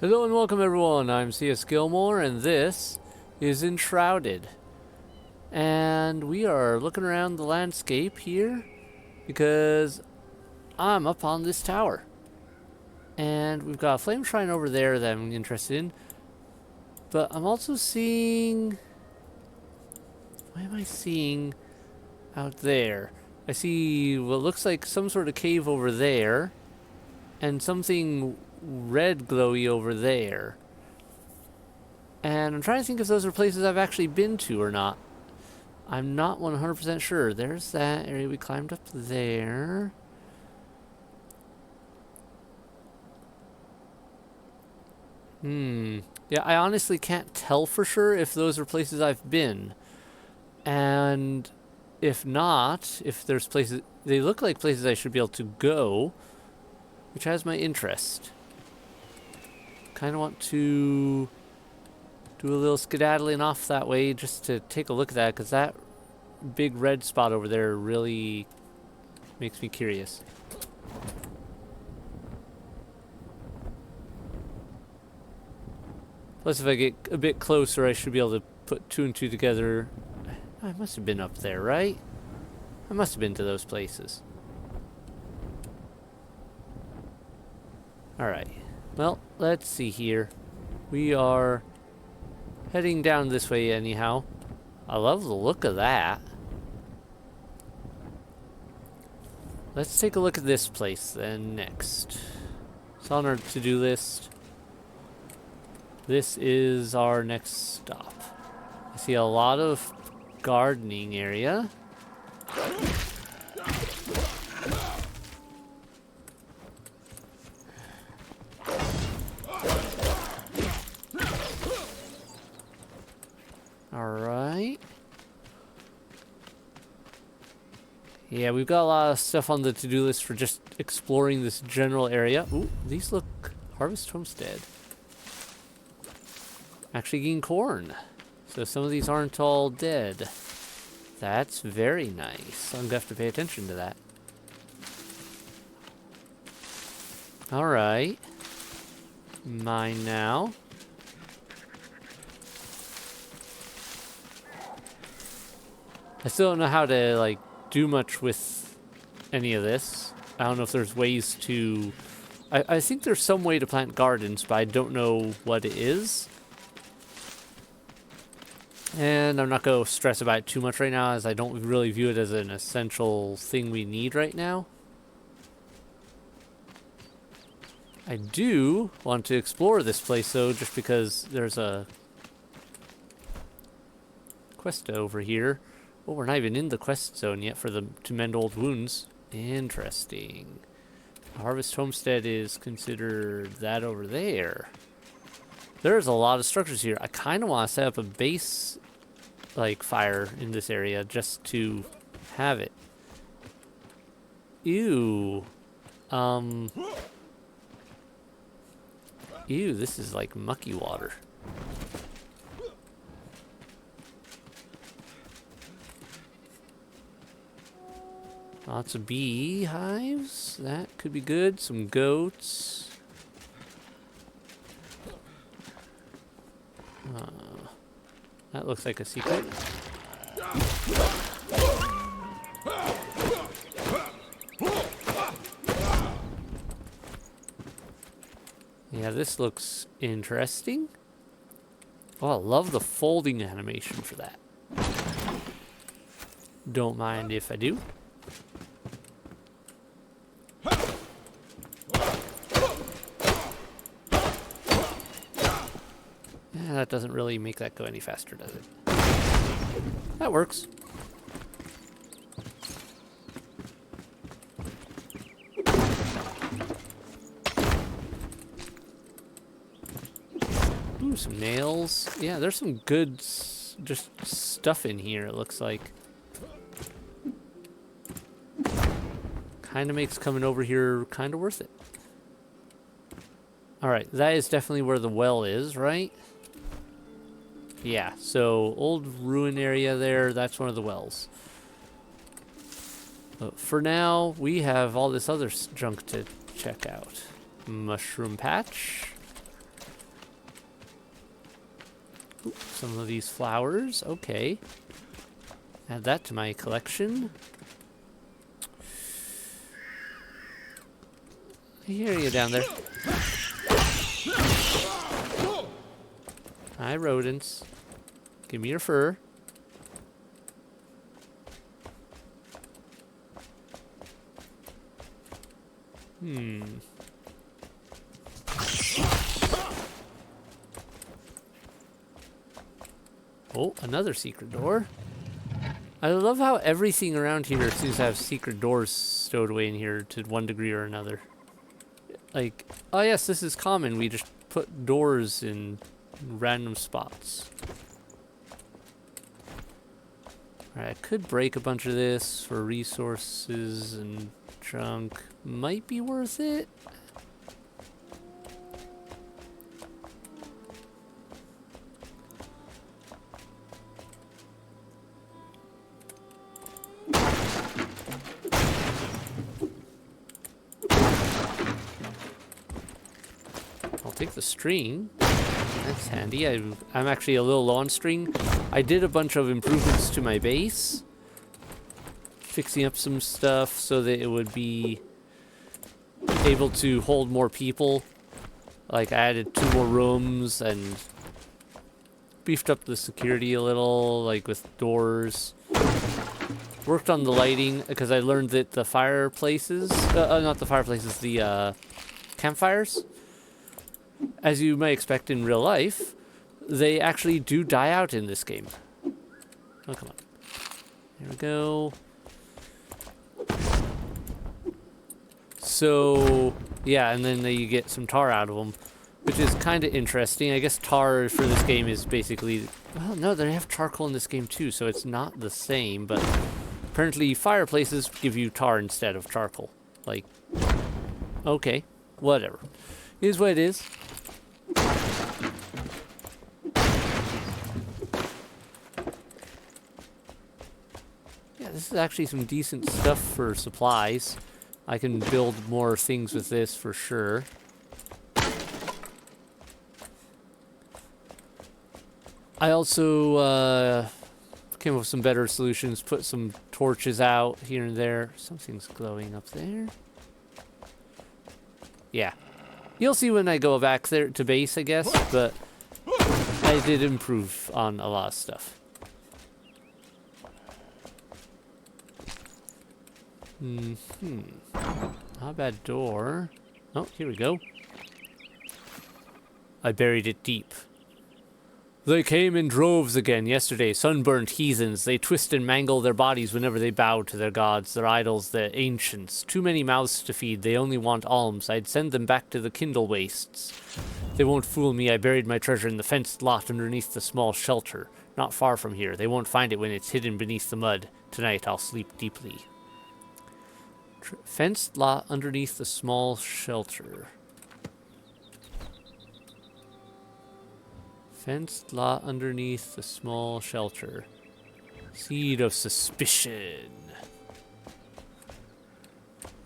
Hello and welcome everyone, I'm C.S.Gilmore and this is Enshrouded. And we are looking around the landscape here because I'm up on this tower. And we've got a flame shrine over there that I'm interested in. But I'm also seeing... What am I seeing out there? I see what looks like some sort of cave over there. And something red glowy over there. And I'm trying to think if those are places I've actually been to or not. I'm not 100% sure. There's that area we climbed up there. Yeah, I honestly can't tell for sure if those are places I've been. And if not, if there's places... They look like places I should be able to go, which has my interest. Kind of want to do a little skedaddling off that way just to take a look at that, because that big red spot over there really makes me curious. Plus, if I get a bit closer, I should be able to put two and two together. I must have been up there, right? I must have been to those places. Alright. Well, let's see here. We are heading down this way anyhow. I love the look of that. Let's take a look at this place then next. It's on our to-do list. This is our next stop. I see a lot of gardening area. Alright. Yeah, we've got a lot of stuff on the to-do list for just exploring this general area. Ooh, these look... Harvest Homestead. Actually getting corn. So some of these aren't all dead. That's very nice. I'm gonna have to pay attention to that. Alright. Mine now. I still don't know how to, like, do much with any of this. I don't know if there's ways to... I think there's some way to plant gardens, but I don't know what it is. And I'm not going to stress about it too much right now, as I don't really view it as an essential thing we need right now. I do want to explore this place, though, just because there's a quest over here. Oh, we're not even in the quest zone yet for the to mend old wounds. Interesting. Harvest Homestead is considered that over there. There's a lot of structures here. I kind of want to set up a base, like, fire in this area just to have it. Ew. Ew, this is like mucky water. Lots of beehives. That could be good. Some goats. That looks like a secret. Yeah, this looks interesting. Oh, I love the folding animation for that. Don't mind if I do. That doesn't really make that go any faster, does it? That works. Ooh, some nails. Yeah, there's some good just stuff in here, it looks like. Kind of makes coming over here kind of worth it. Alright, that is definitely where the well is, right? Yeah, so old ruin area there, that's one of the wells. But for now, we have all this other junk to check out. Mushroom patch. Ooh, some of these flowers. Okay. Add that to my collection. I hear you down there. Hi, rodents. Give me your fur. Oh, another secret door. I love how everything around here seems to have secret doors stowed away in here to one degree or another. Like, oh yes, this is common. We just put doors in random spots. Alright, I could break a bunch of this for resources and junk. Might be worth it. I'll take the string. That's handy. I'm actually a little low on string. I did a bunch of improvements to my base. Fixing up some stuff so that it would be able to hold more people. Like I added 2 more rooms and beefed up the security a little, like with doors. Worked on the lighting because I learned that the fireplaces, not the fireplaces, the campfires, as you might expect in real life, they actually do die out in this game. Oh, come on. There we go. So, yeah, and then you get some tar out of them, which is kind of interesting. I guess tar for this game is basically... Well, no, they have charcoal in this game too, so it's not the same, but apparently fireplaces give you tar instead of charcoal. Like, okay, whatever. It is what it is. Yeah, this is actually some decent stuff for supplies. I can build more things with this for sure. I also came up with some better solutions, put some torches out here and there. Something's glowing up there. Yeah. You'll see when I go back there to base, I guess, but I did improve on a lot of stuff. Not a bad door. Oh, here we go. I buried it deep. They came in droves again yesterday, sunburnt heathens. They twist and mangle their bodies whenever they bow to their gods, their idols, the ancients. Too many mouths to feed, they only want alms. I'd send them back to the Kindle wastes. They won't fool me, I buried my treasure in the fenced lot underneath the small shelter. Not far from here, they won't find it when it's hidden beneath the mud. Tonight I'll sleep deeply. Fenced lot underneath the small shelter. Fenced lot underneath the small shelter. Seed of suspicion.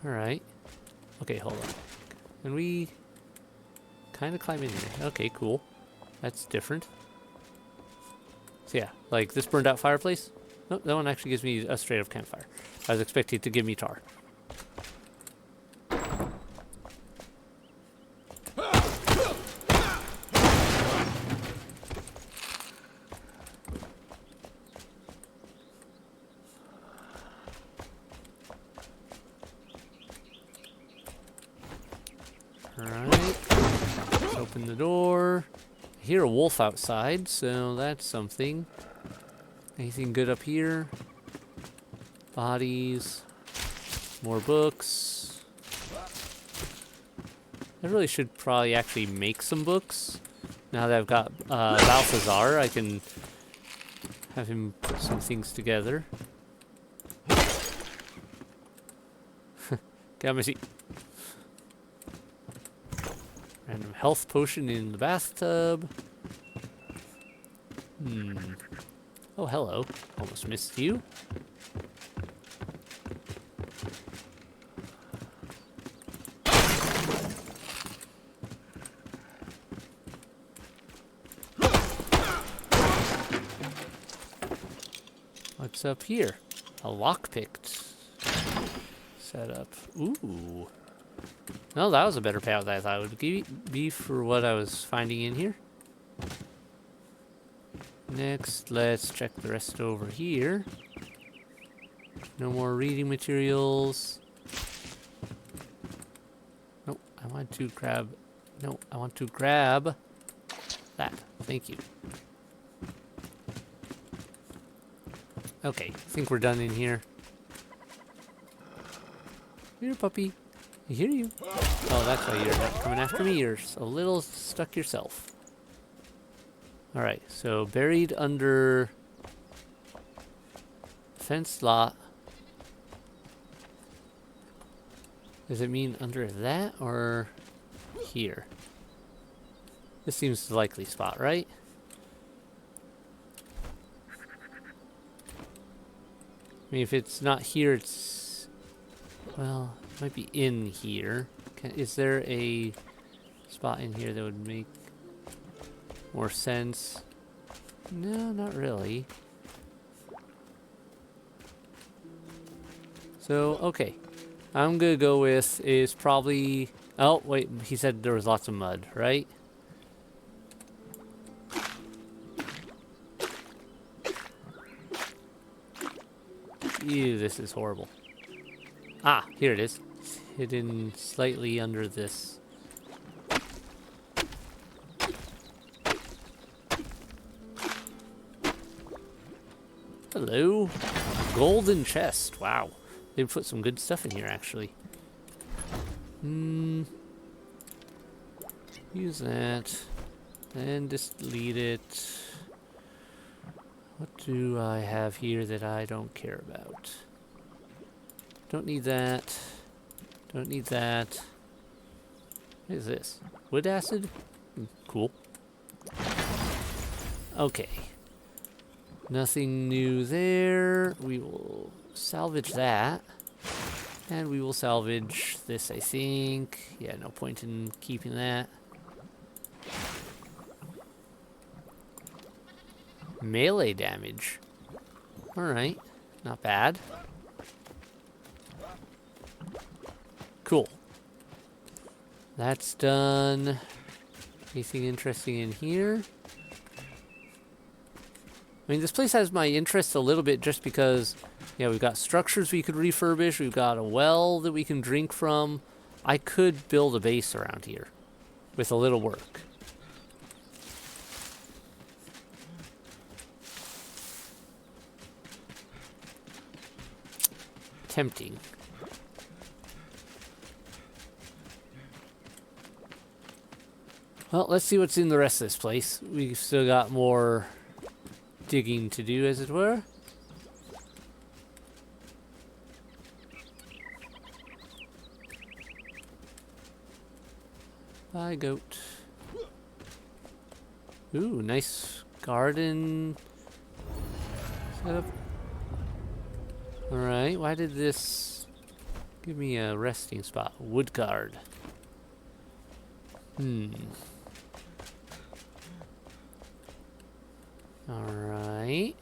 Alright. Okay, hold on. Can we kind of climb in here? Okay, cool. That's different. So yeah, like this burned out fireplace. Nope, that one actually gives me a straight up campfire. I was expecting it to give me tar. Open the door. I hear a wolf outside, so that's something. Anything good up here? Bodies. More books. I really should probably actually make some books. Now that I've got Balthazar, I can have him put some things together. Got my seat. Random health potion in the bathtub. Oh, hello. Almost missed you. What's up here? A lockpicked setup. Ooh. No, that was a better payout than I thought it would be for what I was finding in here. Next, let's check the rest over here. No more reading materials. Nope, I want to grab... No, I want to grab that. Thank you. Okay, I think we're done in here. Here, puppy. I hear you. Oh, that's why you're not coming after me. You're a little stuck yourself. Alright, so buried under fenced lot. Does it mean under that or here? This seems the likely spot, right? I mean, if it's not here, it's... Well, it might be in here. Is there a spot in here that would make more sense? No, not really. So, okay. I'm gonna go with is probably... Oh, wait, he said there was lots of mud, right? Ew, this is horrible. Ah, here it is. It's hidden slightly under this. Hello. Golden chest. Wow. They put some good stuff in here, actually. Use that. Then just delete it. What do I have here that I don't care about? Don't need that. Don't need that. What is this? Wood acid? Cool. Okay. Nothing new there. We will salvage that. And we will salvage this, I think. Yeah, no point in keeping that. Melee damage. Alright. Not bad. Cool. That's done. Anything interesting in here? I mean, this place has my interest a little bit just because, yeah, we've got structures we could refurbish. We've got a well that we can drink from. I could build a base around here with a little work. Tempting. Well, let's see what's in the rest of this place. We've still got more digging to do, as it were. Bye, goat. Ooh, nice garden setup. Alright, why did this give me a resting spot? Wood guard. Alright.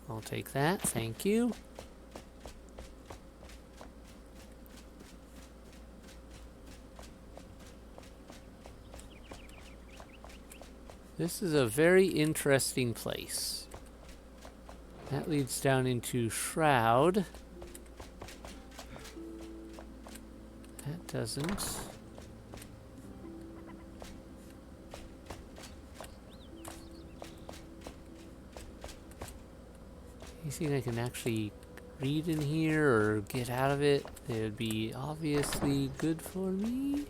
I'll take that, thank you. This is a very interesting place. That leads down into Shroud. That doesn't. Anything I can actually read in here or get out of it that would be obviously good for me?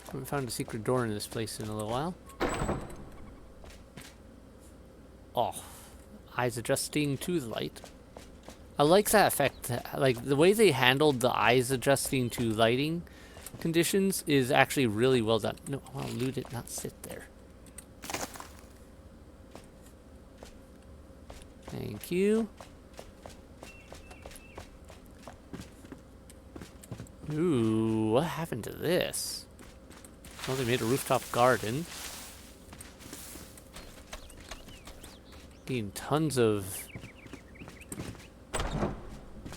Haven't found a secret door in this place in a little while. Oh, eyes adjusting to the light. I like that effect. Like, the way they handled the eyes adjusting to lighting conditions is actually really well done. No, I want to loot it, not sit there. Thank you. Ooh, what happened to this? Well, they made a rooftop garden. Getting tons of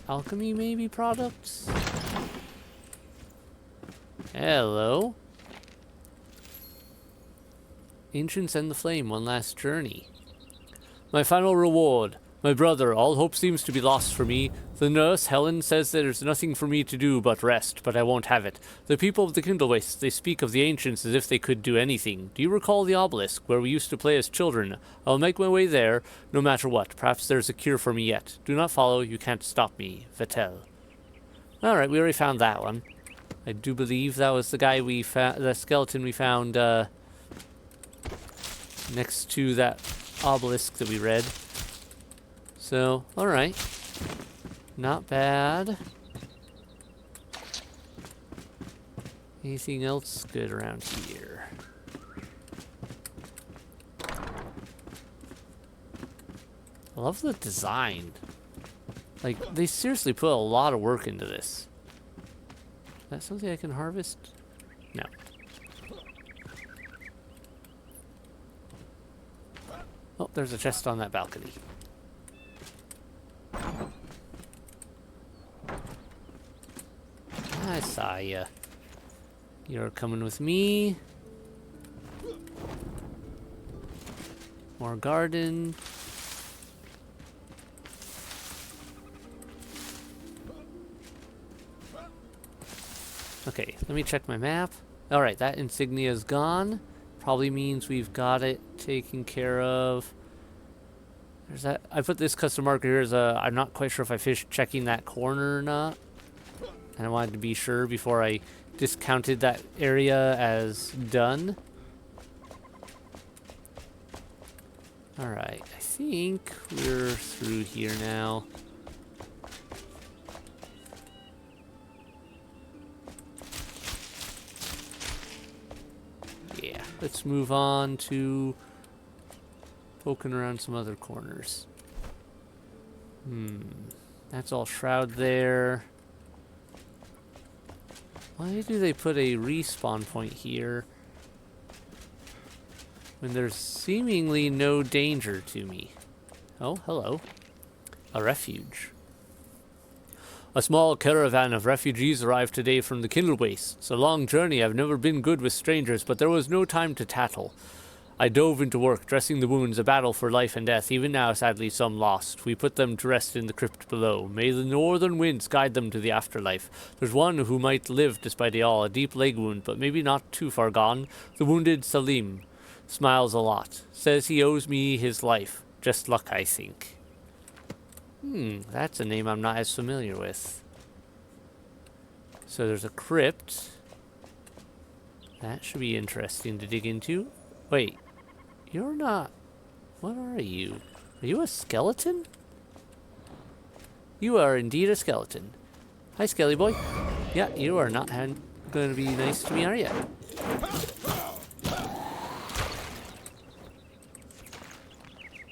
alchemy, maybe, products? Hello. Ancients and the Flame, one last journey. My final reward. My brother, all hope seems to be lost for me. The nurse, Helen, says there's nothing for me to do but rest, but I won't have it. The people of the Kindle Wastes, they speak of the ancients as if they could do anything. Do you recall the obelisk, where we used to play as children? I'll make my way there, no matter what. Perhaps there's a cure for me yet. Do not follow, you can't stop me. Vettel. Alright, we already found that one. I do believe that was the guy we found, the skeleton we found, next to that obelisk that we read. So, alright. Not bad. Anything else good around here? I love the design. Like, they seriously put a lot of work into this. Is that something I can harvest? No. Oh, there's a chest on that balcony. I saw ya. You're coming with me. More garden. Okay, let me check my map. Alright, that insignia is gone. Probably means we've got it taken care of. There's that. I put this custom marker here as a... I'm not quite sure if I finished checking that corner or not. And I wanted to be sure before I discounted that area as done. Alright, I think we're through here now. Yeah, let's move on to poking around some other corners. That's all shroud there. Why do they put a respawn point here when there's seemingly no danger to me? Oh, hello. A refuge. A small caravan of refugees arrived today from the Kindle Wastes. A long journey. I've never been good with strangers, but there was no time to tattle. I dove into work, dressing the wounds, a battle for life and death. Even now, sadly, some lost. We put them to rest in the crypt below. May the northern winds guide them to the afterlife. There's one who might live despite it all, a deep leg wound, but maybe not too far gone. The wounded Salim smiles a lot. Says he owes me his life. Just luck, I think. That's a name I'm not as familiar with. So there's a crypt. That should be interesting to dig into. Wait. You're not... What are you? Are you a skeleton? You are indeed a skeleton. Hi, Skelly boy. Yeah, you are not going to be nice to me, are you?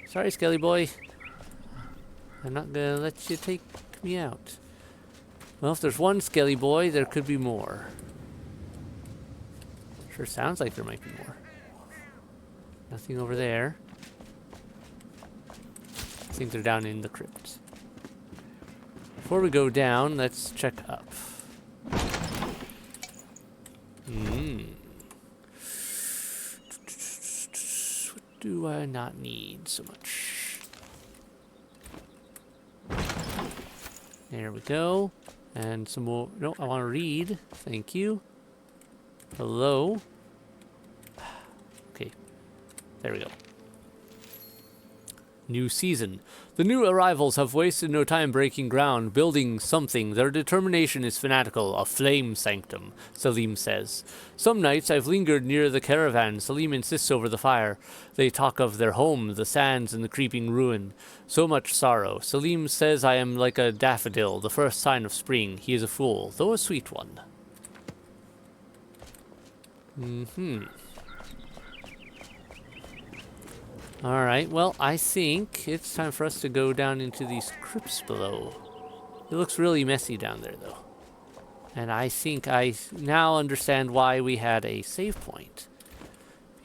Sorry, Skelly boy. I'm not going to let you take me out. Well, if there's one Skelly boy, there could be more. Sure sounds like there might be more. Nothing over there. I think they're down in the crypt. Before we go down, let's check up. What do I not need so much? There we go. And some more. No, I want to read. Thank you. Hello. Okay. There we go. New season. The new arrivals have wasted no time breaking ground, building something. Their determination is fanatical, a flame sanctum, Salim says. Some nights I've lingered near the caravan. Salim insists over the fire. They talk of their home, the sands, and the creeping ruin. So much sorrow. Salim says I am like a daffodil, the first sign of spring. He is a fool, though a sweet one. Alright, well, I think it's time for us to go down into these crypts below. It looks really messy down there, though. And I think I now understand why we had a save point.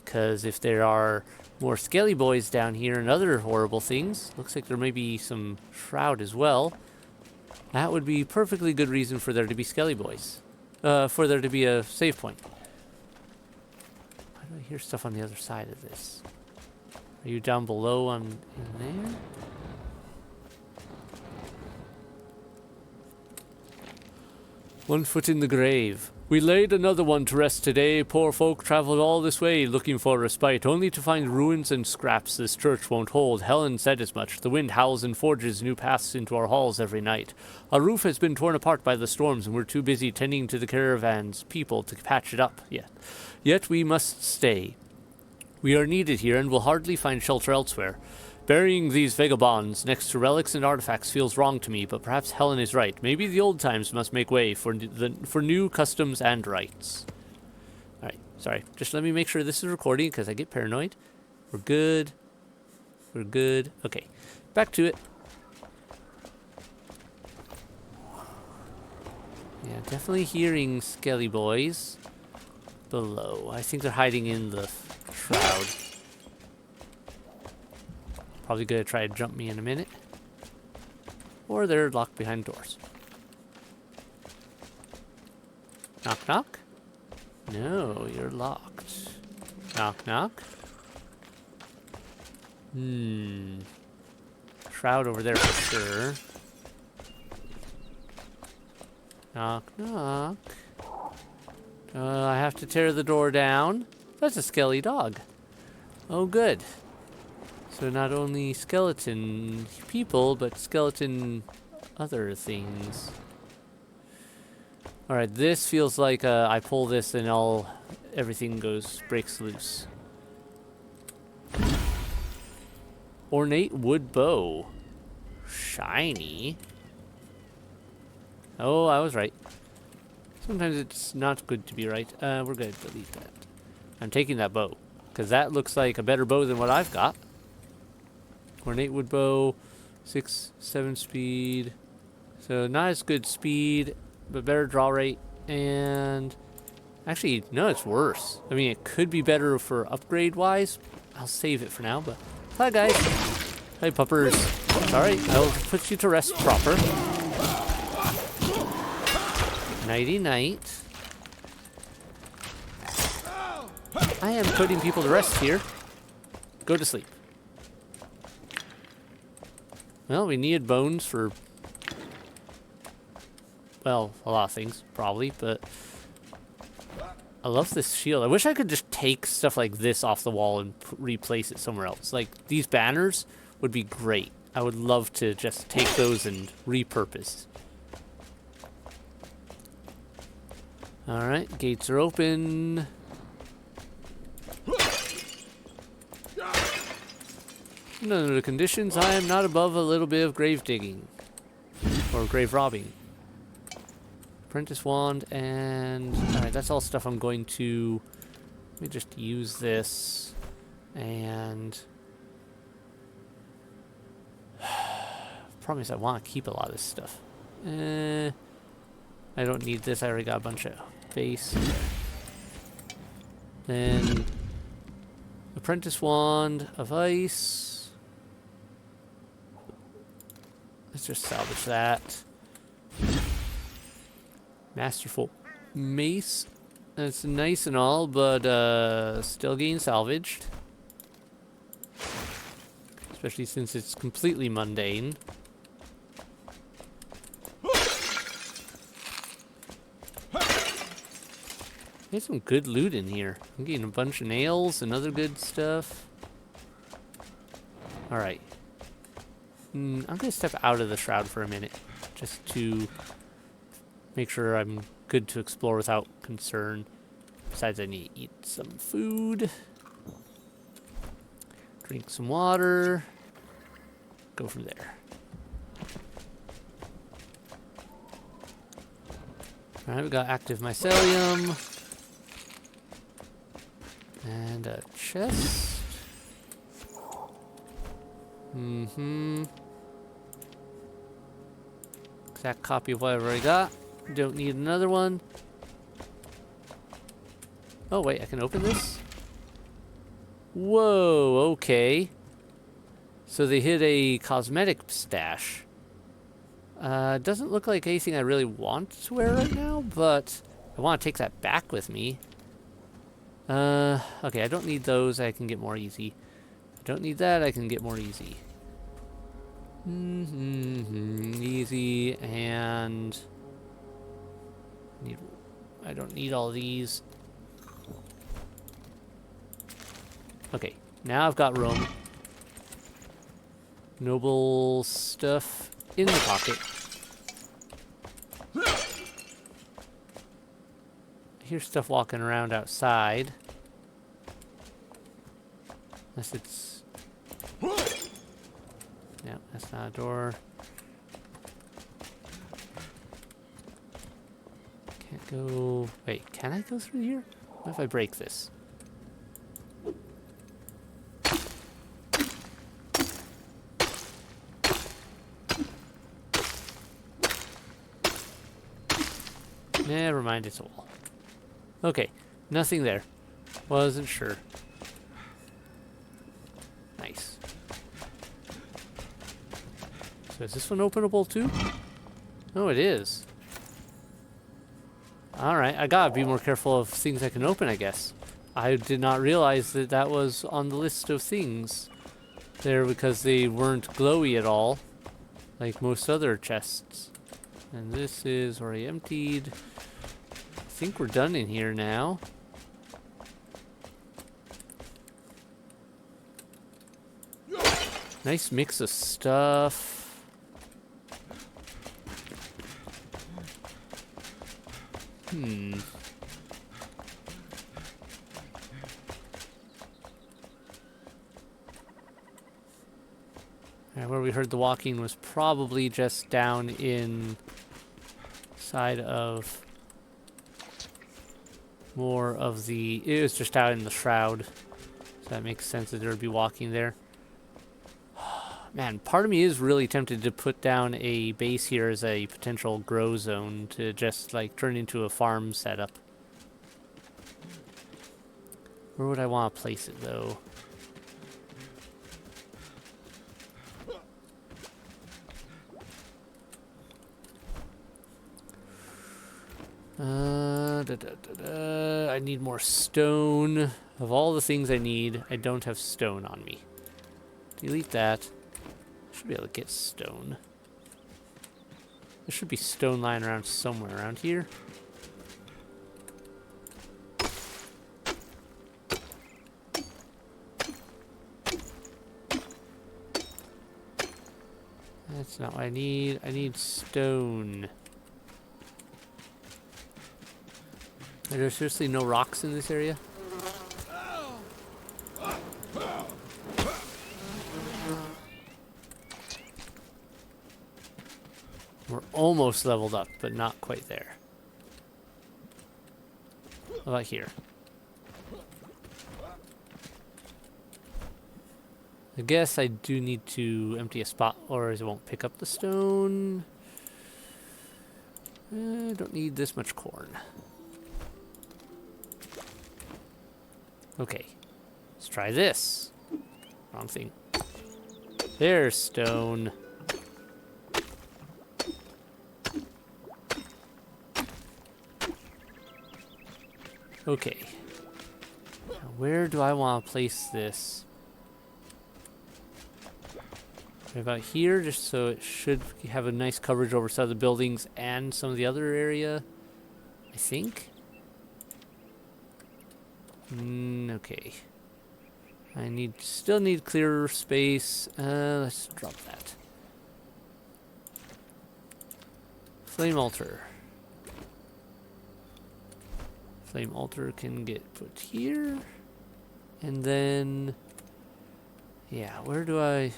Because if there are more skelly boys down here and other horrible things, looks like there may be some shroud as well. That would be perfectly good reason for there to be skelly boys. For there to be a save point. Why do I hear stuff on the other side of this? Are you down below in there? One foot in the grave. We laid another one to rest today. Poor folk traveled all this way looking for respite, only to find ruins and scraps this church won't hold. Helen said as much. The wind howls and forges new paths into our halls every night. Our roof has been torn apart by the storms, and we're too busy tending to the caravan's people to patch it up yet. Yet we must stay. We are needed here and will hardly find shelter elsewhere. Burying these vagabonds next to relics and artifacts feels wrong to me, but perhaps Helen is right. Maybe the old times must make way for new customs and rites. Alright, sorry. Just let me make sure this is recording because I get paranoid. We're good. We're good. Okay, back to it. Yeah, definitely hearing skelly boys below. I think they're hiding in the shroud. Probably gonna try to jump me in a minute. Or they're locked behind doors. Knock, knock? No, you're locked. Knock, knock? Shroud over there for sure. Knock, knock. I have to tear the door down. That's a skelly dog. Oh, good. So not only skeleton people, but skeleton other things. Alright, this feels like I pull this and everything breaks loose. Ornate wood bow. Shiny. Oh, I was right. Sometimes it's not good to be right. We're going to delete that. I'm taking that bow, because that looks like a better bow than what I've got. Ornate wood bow, 6-7 speed. So not as good speed, but better draw rate. And actually, no, it's worse. I mean, it could be better for upgrade wise. I'll save it for now, but hi guys. Hi puppers. Sorry, I'll put you to rest proper. Nighty night. I am putting people to rest here. Go to sleep. Well, we needed bones for, well, a lot of things, probably, but I love this shield. I wish I could just take stuff like this off the wall and replace it somewhere else. Like, these banners would be great. I would love to just take those and repurpose. Alright, gates are open. Under the conditions, I am not above a little bit of grave digging. Or grave robbing. Apprentice wand and... Alright, that's all stuff I'm going to... Let me just use this. And... Problem is I want to keep a lot of this stuff. I don't need this, I already got a bunch of base. Then... Apprentice wand of ice. Let's just salvage that. Masterful mace. That's nice and all, but still getting salvaged. Especially since it's completely mundane. There's some good loot in here. I'm getting a bunch of nails and other good stuff. Alright. I'm going to step out of the shroud for a minute. Just to make sure I'm good to explore without concern. Besides, I need to eat some food. Drink some water. Go from there. Alright, we got active mycelium. And a chest. Exact copy of whatever I got. Don't need another one. Oh, wait, I can open this? Whoa, okay. So they hid a cosmetic stash. Doesn't look like anything I really want to wear right now, but I want to take that back with me. Okay, I don't need those. I can get more easy. I don't need that. I can get more easy. Easy, and I don't need all these. Okay, now I've got room. Noble stuff in the pocket. I hear stuff walking around outside. Unless it's... Yeah, that's not a door. Can't go... Wait, can I go through here? What if I break this? Never mind, it's a wall. Okay, nothing there. Wasn't sure. Nice. So is this one openable too? Oh, it is. Alright, I gotta be more careful of things I can open, I guess. I did not realize that that was on the list of things there because they weren't glowy at all, like most other chests. And this is already emptied. I think we're done in here now. Nice mix of stuff. Alright, where we heard the walking was probably just down in side of more of the... It was just out in the shroud. So that makes sense that there would be walking there. Man, part of me is really tempted to put down a base here as a potential grow zone to just like turn into a farm setup. Where would I want to place it though? I need more stone. Of all the things I need, I don't have stone on me. Delete that. Should be able to get stone. There should be stone lying around somewhere around here. That's not what I need. I need stone. Are there seriously no rocks in this area? We're almost leveled up, but not quite there. How about here? I guess I do need to empty a spot or it won't pick up the stone. I don't need this much corn. Okay, let's try this. Wrong thing. There's stone. Okay. Now where do I want to place this? Right about here, just so it should have a nice coverage over some of the buildings and some of the other area, I think. Okay. I still need clearer space. Let's drop that. Flame altar. Flame altar can get put here. And then... Yeah, where do I...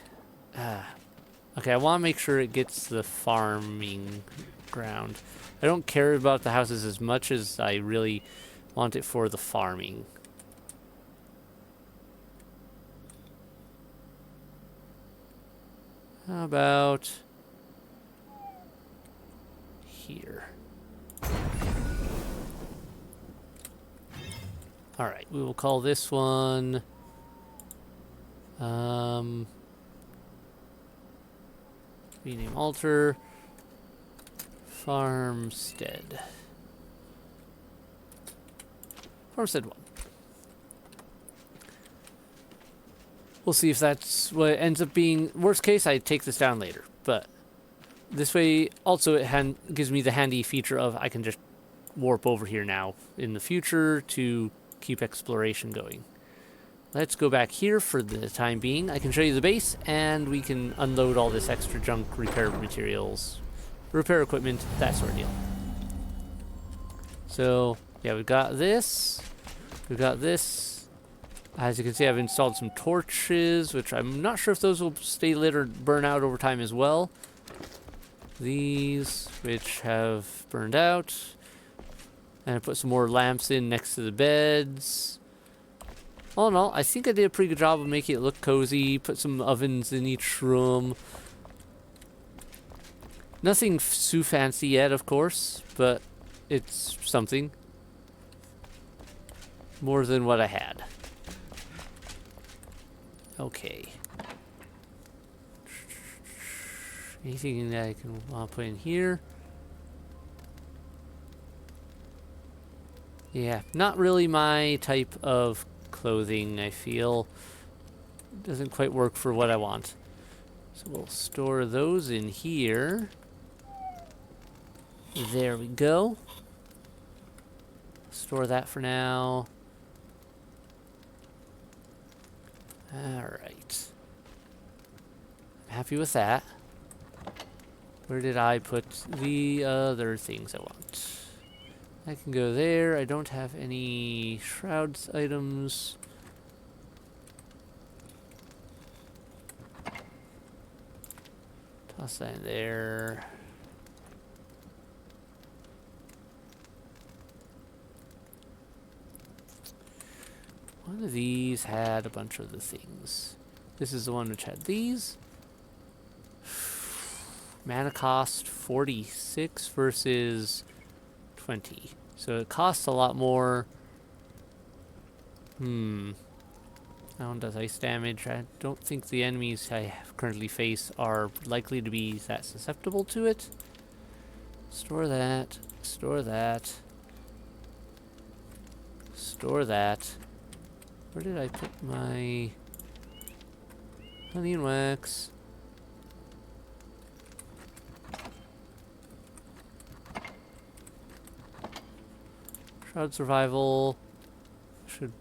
Okay, I want to make sure it gets the farming ground. I don't care about the houses as much as I really want it for the farming. How about here? Alright, we will call this one... rename altar. Farmstead. Farmstead 1. We'll see if that's what it ends up being. Worst case, I take this down later. But this way, also, it gives me the handy feature of I can just warp over here now in the future to keep exploration going. Let's go back here for the time being. I can show you the base, and we can unload all this extra junk, repair materials, repair equipment, that sort of deal. So, yeah, we've got this. We've got this. As you can see, I've installed some torches, which I'm not sure if those will stay lit or burn out over time as well. These, which have burned out. And I put some more lamps in next to the beds. All in all, I think I did a pretty good job of making it look cozy. Put some ovens in each room. Nothing too fancy yet, of course, but it's something. More than what I had. Okay. Anything that I can put in here? Yeah, not really my type of clothing, I feel. Doesn't quite work for what I want. So we'll store those in here. There we go. Store that for now. Alright. Happy with that. Where did I put the other things I want? I can go there. I don't have any shrouds items. Toss that in there. One of these had a bunch of the things. This is the one which had these. Mana cost 46 versus 20. So it costs a lot more. That one does ice damage. I don't think the enemies I currently face are likely to be that susceptible to it. Store that. Store that. Store that. Where did I put my honey and wax? Shroud survival. Should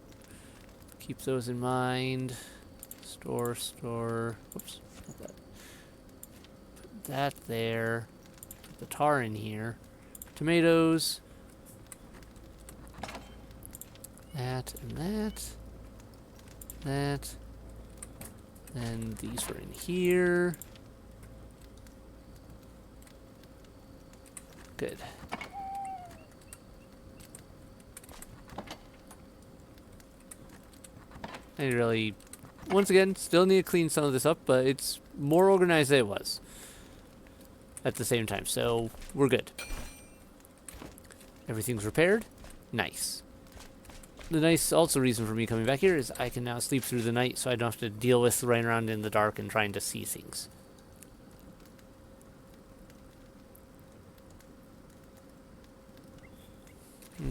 keep those in mind. Store. Oops. Not that. Put that there. Put the tar in here. Tomatoes. That and that. That. And these were in here. Good. I really, once again, still need to clean some of this up, but it's more organized than it was at the same time, so we're good. Everything's repaired. Nice. The nice also reason for me coming back here is I can now sleep through the night, so I don't have to deal with running around in the dark and trying to see things.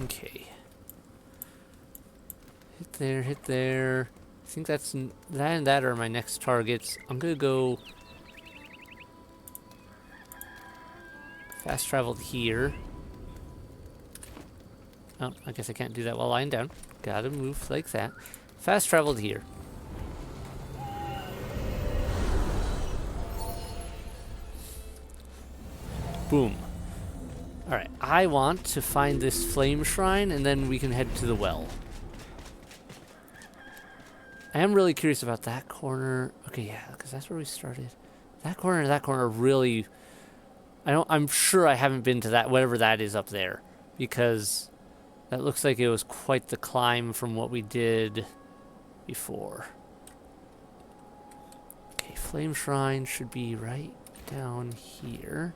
Okay. Hit there, hit there. I think that and that are my next targets. I'm gonna go fast travel here. Oh, I guess I can't do that while lying down. Gotta move like that. Fast traveled here. Boom. Alright, I want to find this flame shrine and then we can head to the well. I am really curious about that corner. Okay, yeah, because that's where we started. That corner and that corner really... I'm sure I haven't been to that, whatever that is up there. Because that looks like it was quite the climb from what we did before. Okay, Flame Shrine should be right down here.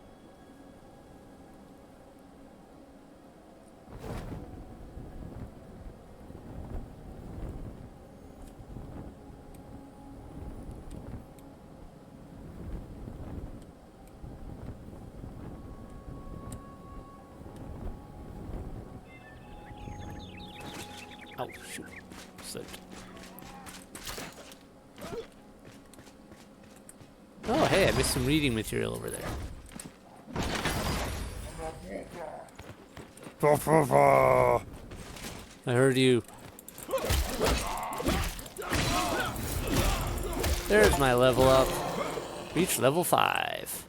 Oh, shoot. Slipped. Oh, hey, I missed some reading material over there. I heard you. There's my level up. Reach level 5.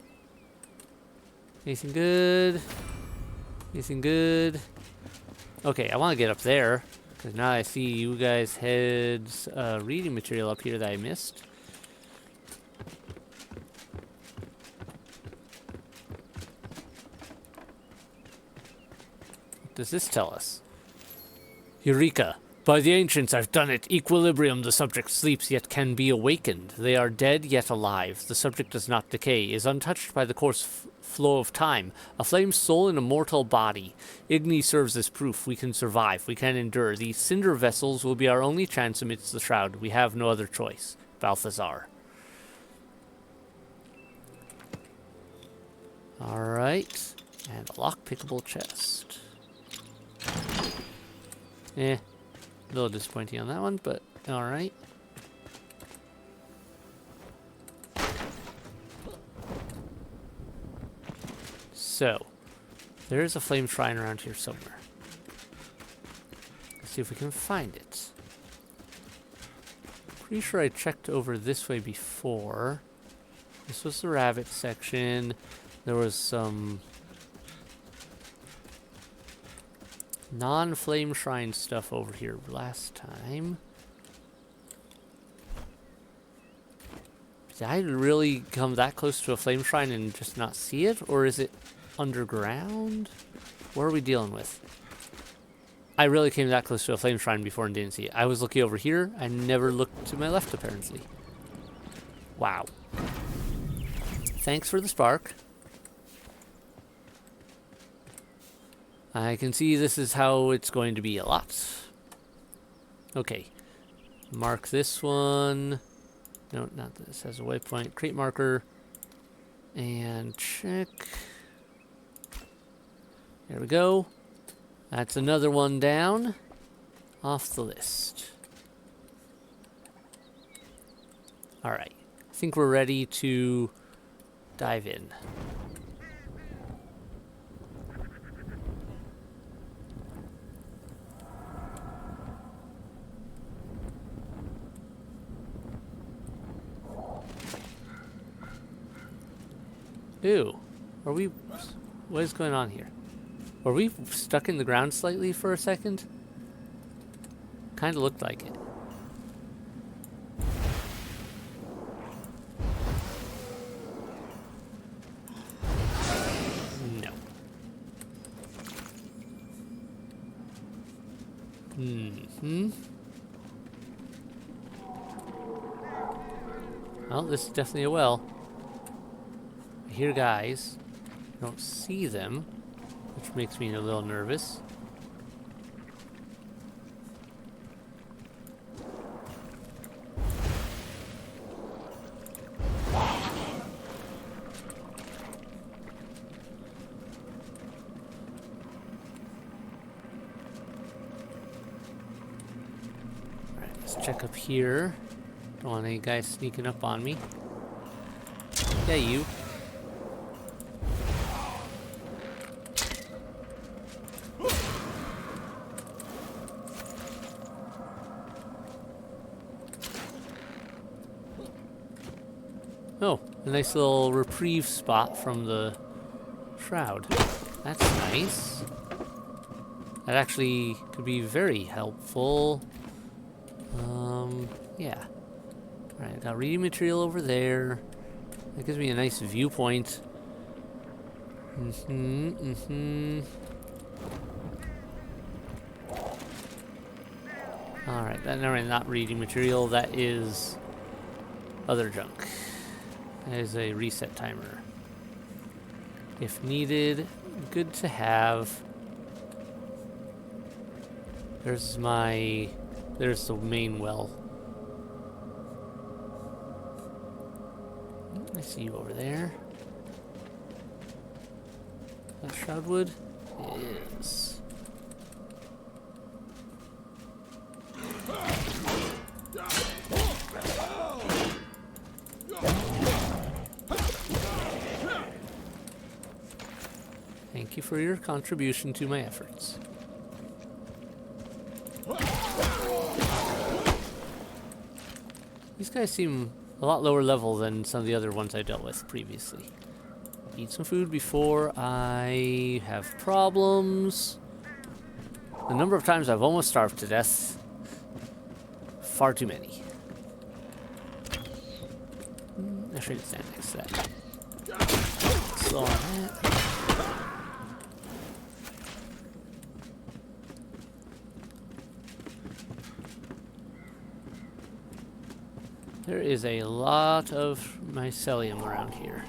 Anything good? Anything good? Okay, I want to get up there. Because now I see you guys had reading material up here that I missed. What does this tell us? Eureka! By the ancients, I've done it. Equilibrium, the subject sleeps yet can be awakened. They are dead yet alive. The subject does not decay, is untouched by the course flow of time. A flame soul in a mortal body. Igni serves as proof. We can survive. We can endure. These cinder vessels will be our only chance amidst the shroud. We have no other choice. Balthazar. Alright. And a lock-pickable chest. Eh. A little disappointing on that one, but alright. So, there is a flame shrine around here somewhere. Let's see if we can find it. Pretty sure I checked over this way before. This was the rabbit section. There was some non-flame shrine stuff over here last time. Did I really come that close to a flame shrine and just not see it? Or is it underground? What are we dealing with? I really came that close to a flame shrine before and didn't see it. I was looking over here. I never looked to my left, apparently. Wow. Thanks for the spark. I can see this is how it's going to be a lot. Okay. Mark this one. No, not this. Has a waypoint. Crate marker. And check. There we go. That's another one down. Off the list. Alright. I think we're ready to dive in. Ew. Are we... What is going on here? Were we stuck in the ground slightly for a second? Kind of looked like it. No. Mm-hmm. Well, this is definitely a well. I hear guys. I don't see them, which makes me a little nervous. Alright, let's check up here. Don't want any guys sneaking up on me. Yeah, you. Oh, a nice little reprieve spot from the shroud. That's nice. That actually could be very helpful. Yeah. Alright, got reading material over there. That gives me a nice viewpoint. Alright, that not reading material, that is other junk. That is a reset timer. If needed, good to have. There's the main well. I see you over there. That Shroudwood? Yes. Thank you for your contribution to my efforts. These guys seem a lot lower level than some of the other ones I dealt with previously. Eat some food before I have problems. The number of times I've almost starved to death, far too many. I should stand next to that. Slow on that. There is a lot of mycelium around here.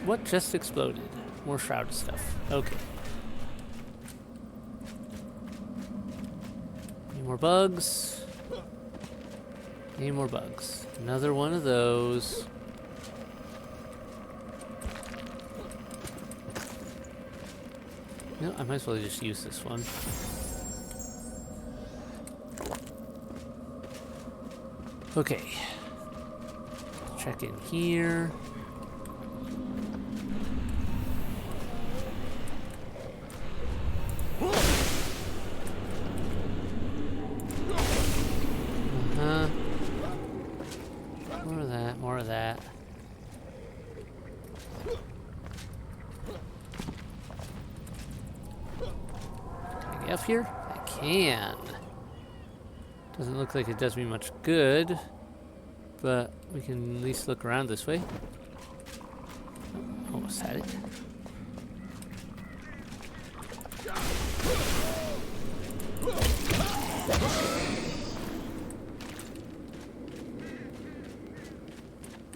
What just exploded? More shroud stuff. Okay. Any more bugs? Any more bugs? Another one of those. No, I might as well just use this one. Okay. Check in here. More of that. Can I get up here? I can. Doesn't look like it does me much good, but we can at least look around this way. Almost had it.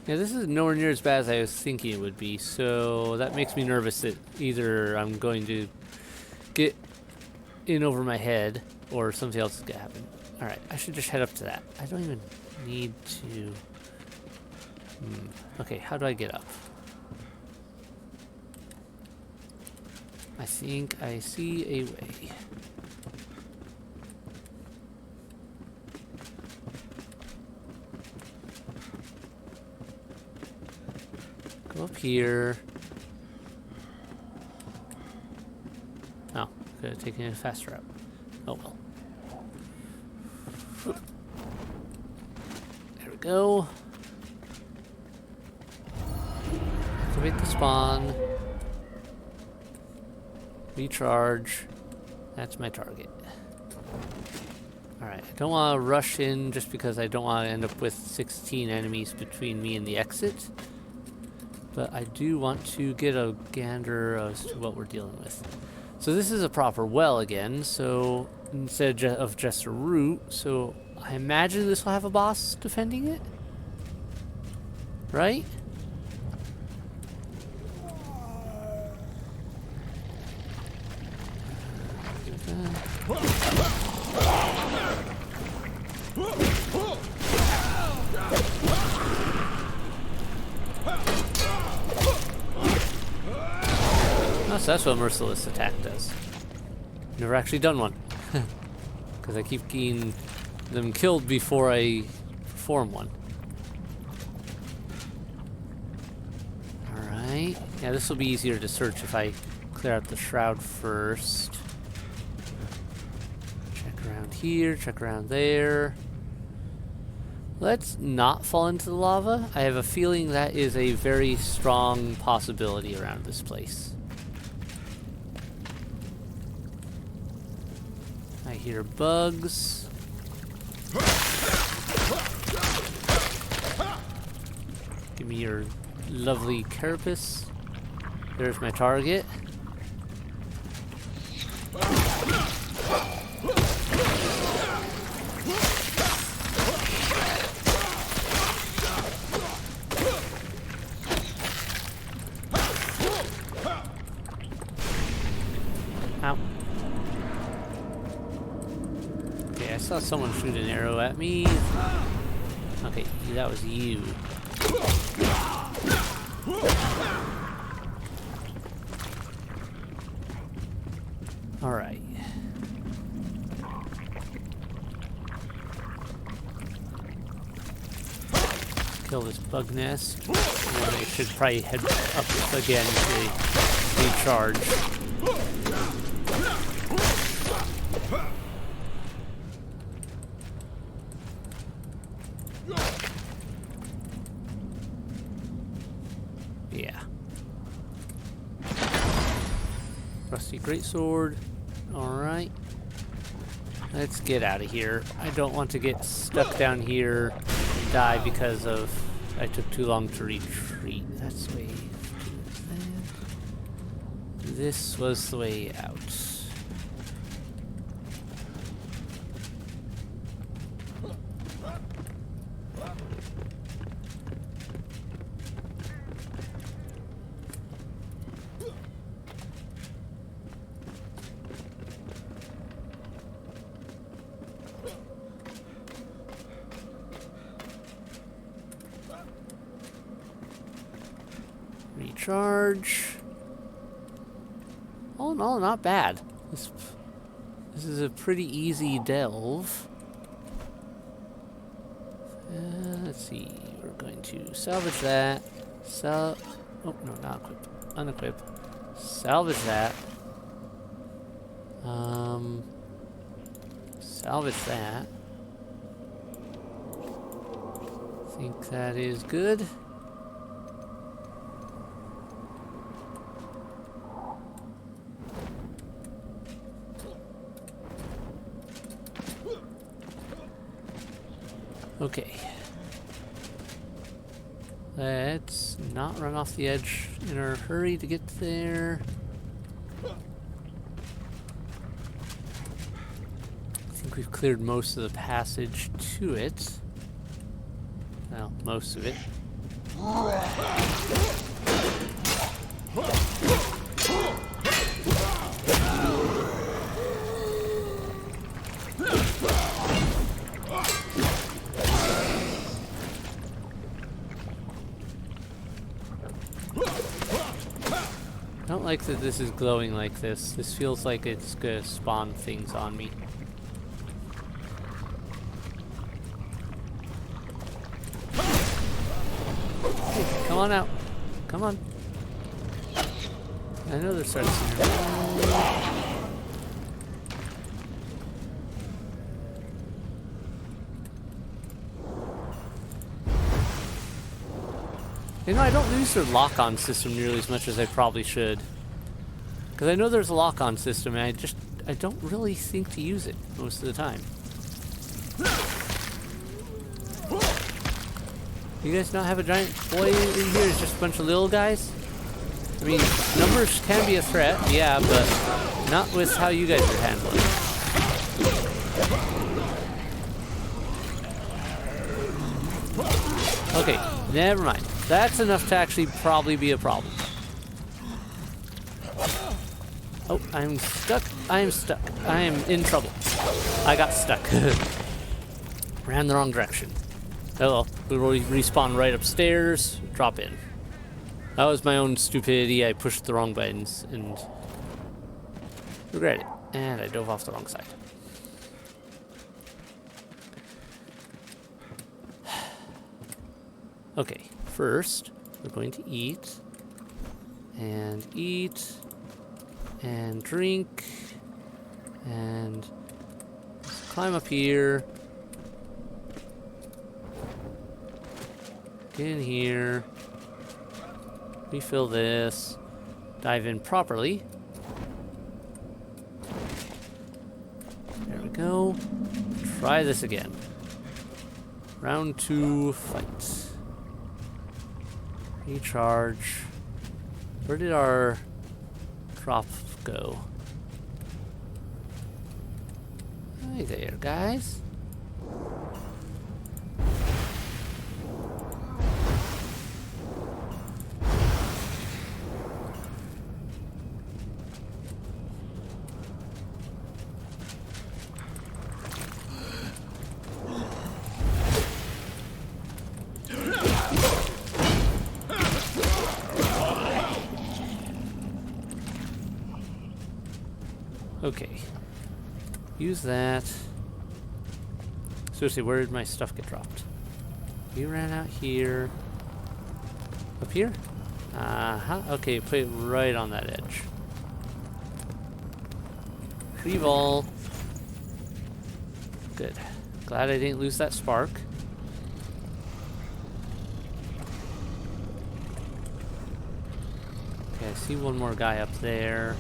Yeah, this is nowhere near as bad as I was thinking it would be, so that makes me nervous that either I'm going to get in over my head or something else is going to happen. Alright, I should just head up to that. I don't even need to... Okay, how do I get up? I think I see a way. Go up here. Oh, could have taken a faster route. Oh well. There we go. Activate the spawn. Recharge. That's my target. Alright, I don't want to rush in just because I don't want to end up with 16 enemies between me and the exit. But I do want to get a gander as to what we're dealing with. So this is a proper well again, so instead of just a root, so I imagine this will have a boss defending it? Right? So that's what a merciless attack does. Never actually done one. Because I keep getting them killed before I perform one. Alright. Yeah, this will be easier to search if I clear out the shroud first. Check around here, check around there. Let's not fall into the lava. I have a feeling that is a very strong possibility around this place. hear bugs. Give me your lovely carapace. There's my target. Ow. Okay, I saw someone shoot an arrow at me. Okay, that was you. Alright. Kill this bug nest. And then I should probably head up again to recharge. Yeah. Rusty greatsword. Alright. Let's get out of here. I don't want to get stuck down here and die because of I took too long to retreat. That's the way. This was the way out. Recharge. All in all, not bad. This is a pretty easy delve. Let's see. We're going to salvage that. Oh, no, not equip. Unequip. Salvage that. Salvage that. I think that is good. Okay. Let's not run off the edge in a hurry to get there. I think we've cleared most of the passage to it. Well, most of it. I don't like that this is glowing like this. This feels like it's gonna spawn things on me. Hey, come on out. Come on. I know there's starting to You know, I don't use their lock-on system nearly as much as I probably should. Because I know there's a lock-on system, and I don't really think to use it most of the time. You guys not have a giant boy in here? It's just a bunch of little guys? I mean, numbers can be a threat, yeah, but not with how you guys are handling it. Okay, never mind. That's enough to actually probably be a problem. Oh, I'm stuck. I am stuck. I am in trouble. I got stuck. Ran the wrong direction. Oh well, we will respawn right upstairs, drop in. That was my own stupidity. I pushed the wrong buttons and regret it. And I dove off the wrong side. Okay, first we're going to eat and drink and climb up here. Get in here. Refill this. Dive in properly. There we go. Try this again. Round 2, fight. Recharge. Where did our drop go? Hi there, guys. Okay. Use that. Seriously, where did my stuff get dropped? You ran out here. Up here? Uh-huh. Okay, put it right on that edge. Free ball. Good. Glad I didn't lose that spark. Okay, I see one more guy up there.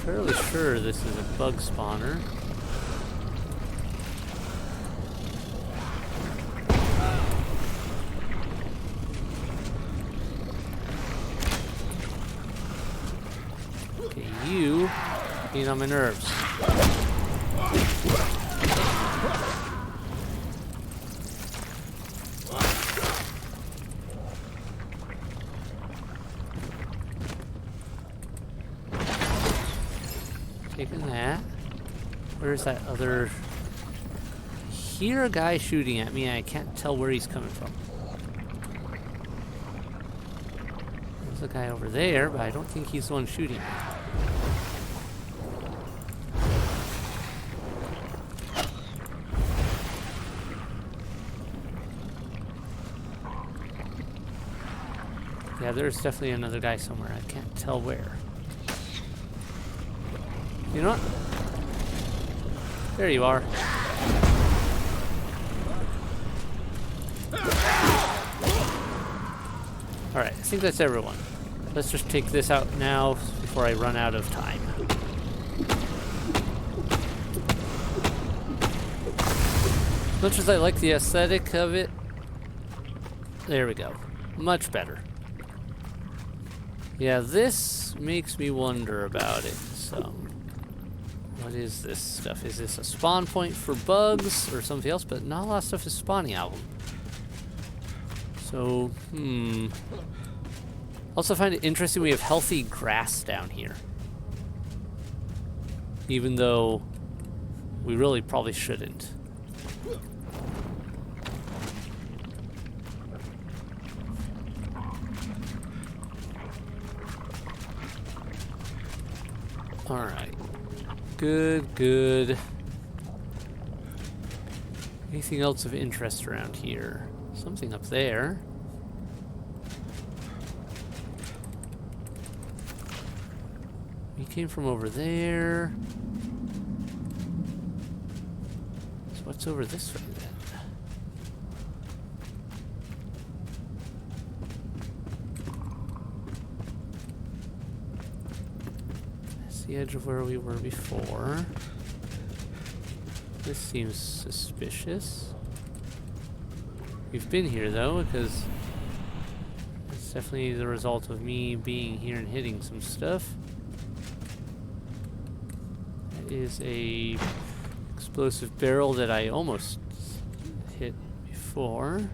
Fairly sure this is a bug spawner. Okay, you getting on my nerves. Taking that. Where's that other... I hear a guy shooting at me and I can't tell where he's coming from. There's a guy over there, but I don't think he's the one shooting me. Yeah, there's definitely another guy somewhere. I can't tell where. You know what? There you are. Alright, I think that's everyone. Let's just take this out now before I run out of time. As much as I like the aesthetic of it, there we go. Much better. Yeah, this makes me wonder about it some. What is this stuff? Is this a spawn point for bugs or something else? But not a lot of stuff is spawning out. So, Also find it interesting we have healthy grass down here. Even though we really probably shouldn't. Alright. Good, good. Anything else of interest around here? Something up there. We came from over there. So what's over this way then? The edge of where we were before. This seems suspicious. We've been here though, because it's definitely the result of me being here and hitting some stuff. That is a explosive barrel that I almost hit before.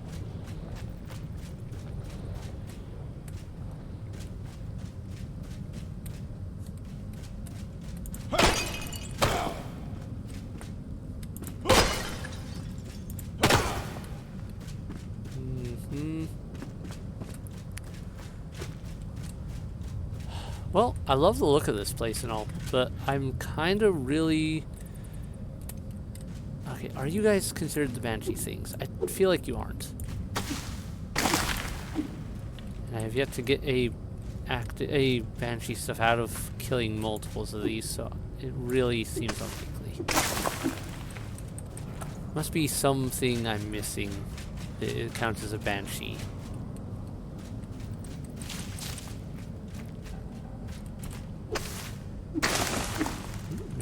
Well, I love the look of this place and all, but I'm kind of really... Okay, are you guys considered the Banshee things? I feel like you aren't. And I have yet to get a Banshee stuff out of killing multiples of these, so it really seems unlikely. Must be something I'm missing that it counts as a Banshee.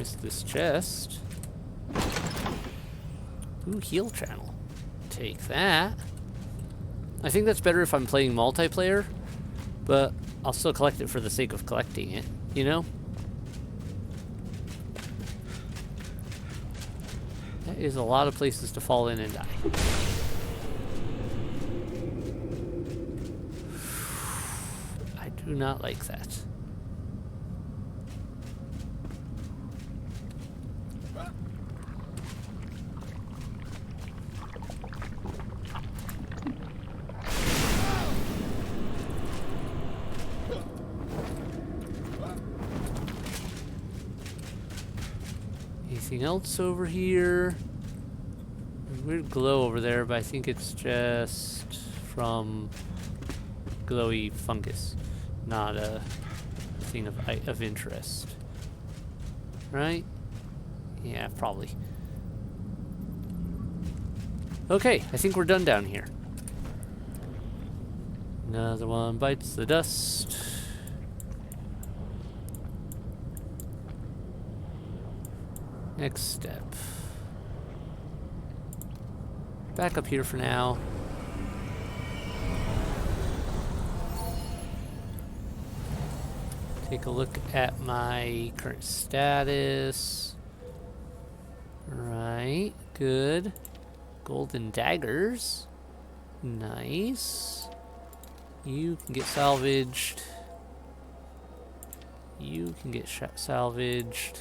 Missed this chest. Ooh, heal channel. Take that. I think that's better if I'm playing multiplayer, but I'll still collect it for the sake of collecting it, you know? That is a lot of places to fall in and die. I do not like that. Anything else over here? There's a weird glow over there, but I think it's just from glowy fungus, not a thing of interest. Right? Yeah, probably. Okay, I think we're done down here. Another one bites the dust. Next step. Back up here for now. Take a look at my current status. Alright, good. Golden daggers. Nice. You can get salvaged. You can get salvaged.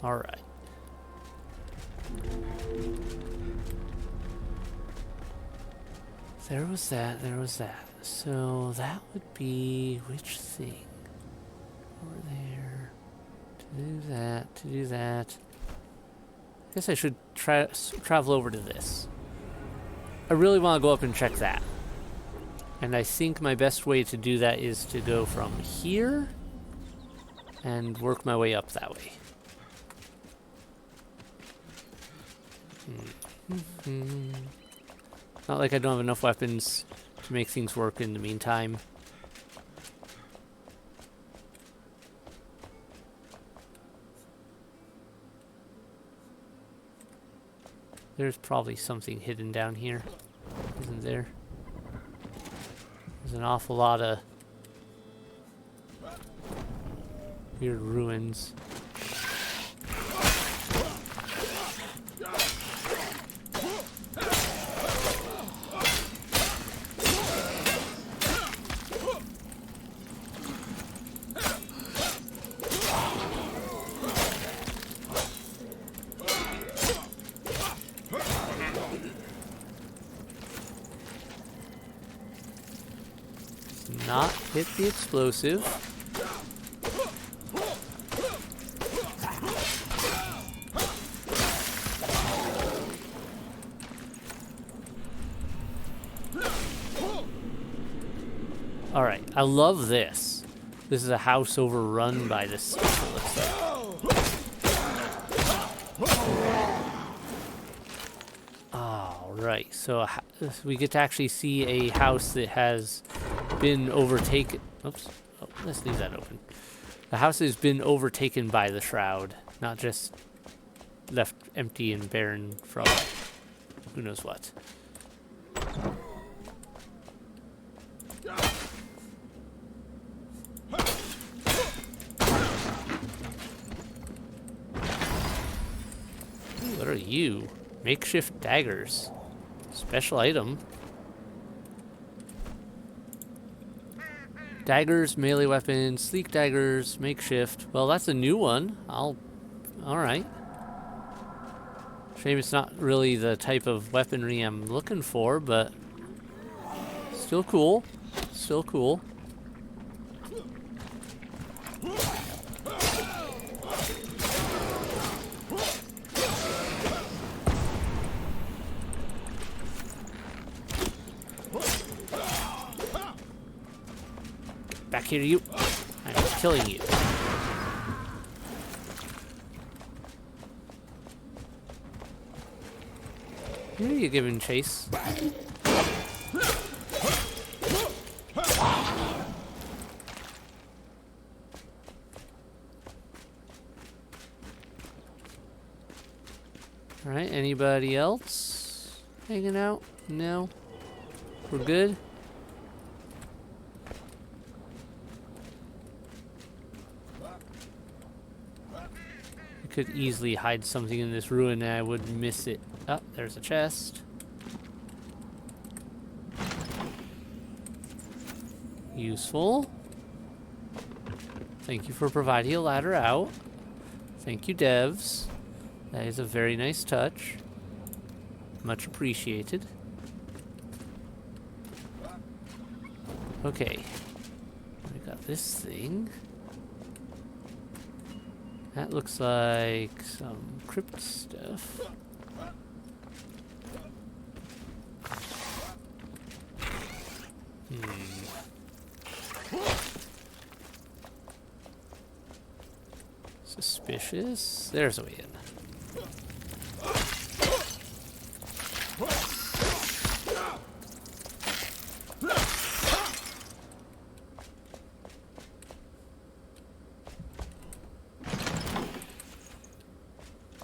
Alright. There was that, there was that. So that would be which thing? Over there. To do that, to do that. I guess I should travel over to this. I really want to go up and check that. And I think my best way to do that is to go from here and work my way up that way. Not like I don't have enough weapons to make things work in the meantime. There's probably something hidden down here, isn't there? There's an awful lot of weird ruins. Not hit the explosive. Alright, I love this. This is a house overrun by this stuff, it looks like. Alright, so we get to actually see a house that has been overtaken. Oops. Oh, let's leave that open. The house has been overtaken by the shroud, not just left empty and barren from who knows what. Ooh, what are you? Makeshift daggers. Special item. Daggers, melee weapons, sleek daggers, makeshift. Well, that's a new one. Alright. Shame it's not really the type of weaponry I'm looking for, but still cool. Still cool. Back here, you. I'm killing you. Who are you giving chase? Alright, anybody else hanging out? No? We're good? I could easily hide something in this ruin and I would miss it. Oh, there's a chest. Useful. Thank you for providing a ladder out. Thank you, devs. That is a very nice touch. Much appreciated. Okay. We got this thing. That looks like some crypt stuff. Suspicious. There's a way in.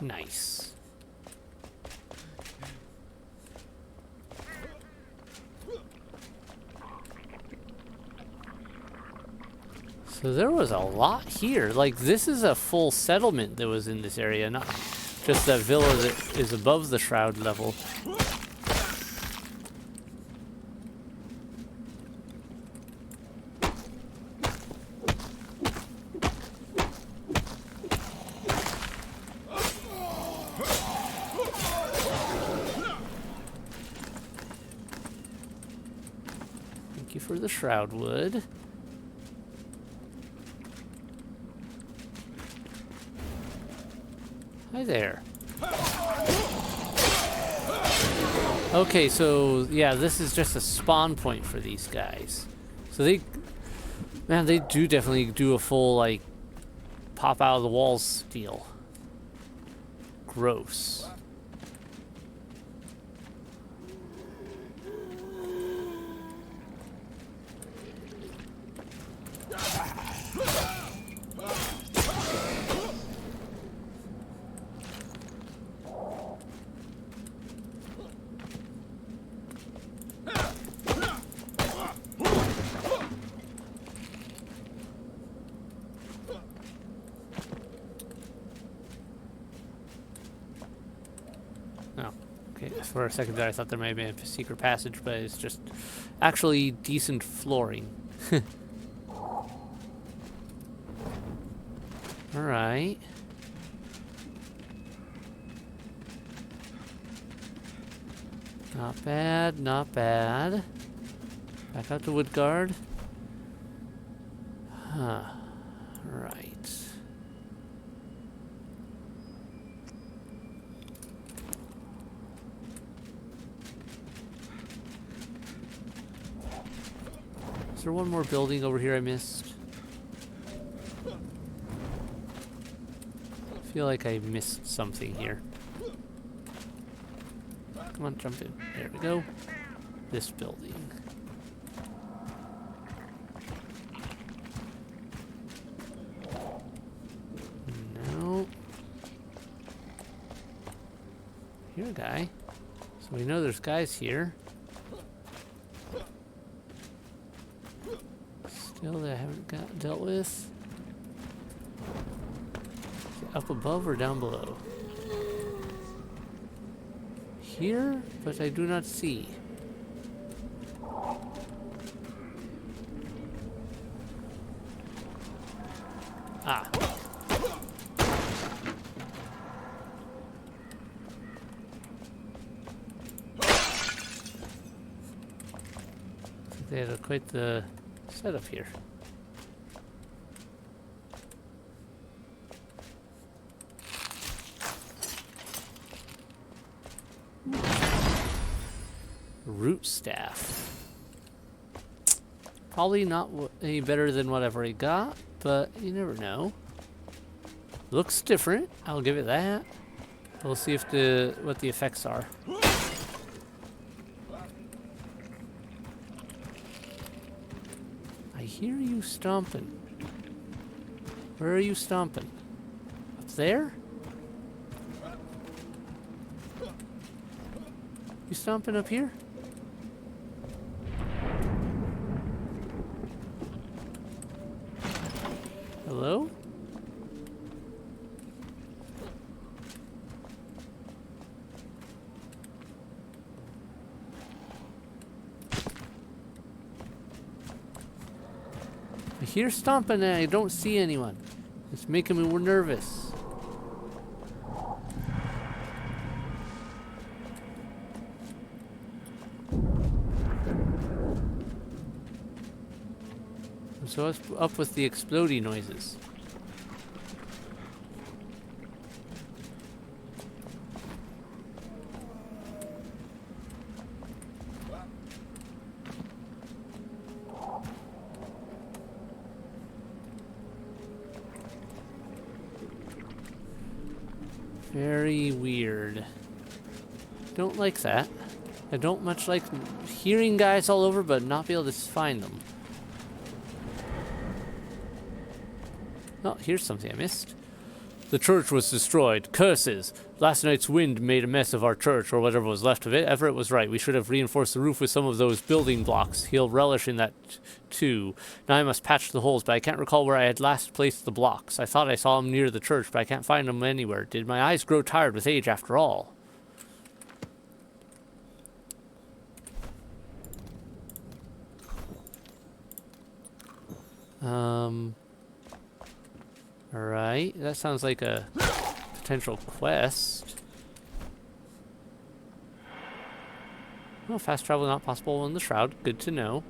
Nice. So there was a lot here. Like, this is a full settlement that was in this area, not just that villa that is above the shroud level. Thank you for the shroud wood. Hi there. Okay, so yeah, this is just a spawn point for these guys. So they do definitely do a full, like, pop out of the walls deal. Gross. For a second there, I thought there might have been a secret passage, but it's just actually decent flooring. Alright. Not bad, not bad. Back out to Woodguard. Huh. Right. Is there one more building over here I missed? I feel like I missed something here. Come on, jump in. There we go. This building. No. Here, a guy. So we know there's guys here. Still that I haven't got dealt with. Is it up above or down below? Here, but I do not see. Ah. They had quite the setup here. Root staff. Probably not any better than whatever I got, but you never know. Looks different. I'll give it that. We'll see if what the effects are. I hear you stomping. Where are you stomping? Up there? You stomping up here? Hello? I hear stomping and I don't see anyone. It's making me nervous. So what's up with the exploding noises? Very weird. Don't like that. I don't much like hearing guys all over but not be able to find them. Oh, here's something I missed. The church was destroyed. Curses! Last night's wind made a mess of our church, or whatever was left of it. Everett was right. We should have reinforced the roof with some of those building blocks. He'll relish in that, too. Now I must patch the holes, but I can't recall where I had last placed the blocks. I thought I saw them near the church, but I can't find them anywhere. Did my eyes grow tired with age after all? Alright, that sounds like a potential quest. Oh, fast travel not possible in the Shroud. Good to know.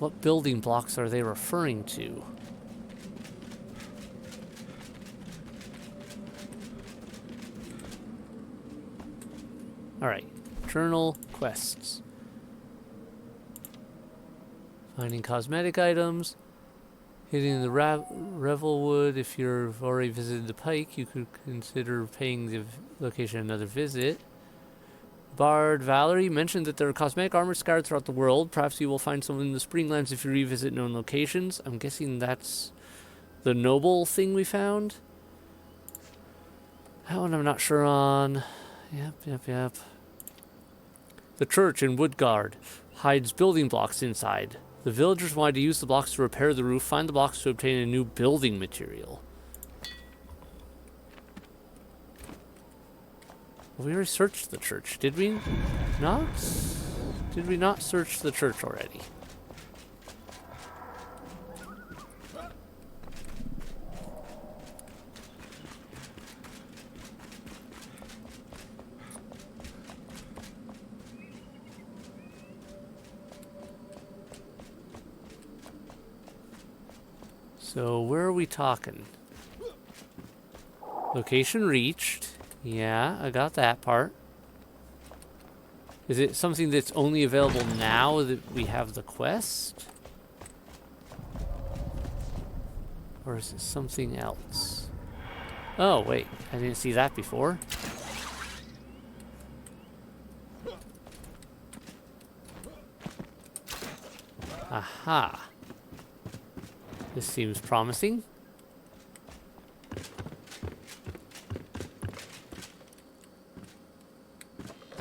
What building blocks are they referring to? Alright, journal quests. Finding cosmetic items. Hitting the Revelwood. If you've already visited the Pike, you could consider paying the location another visit. Bard Valerie mentioned that there are cosmetic armor scattered throughout the world. Perhaps you will find some in the Springlands if you revisit known locations. I'm guessing that's the noble thing we found. That one I'm not sure on. Yep. The church in Woodguard hides building blocks inside. The villagers wanted to use the blocks to repair the roof. Find the blocks to obtain a new building material. Well, we already searched the church, did we not? Did we not search the church already? So, where are we talking? Location reached. Yeah, I got that part. Is it something that's only available now that we have the quest? Or is it something else? Oh, wait. I didn't see that before. Aha. This seems promising.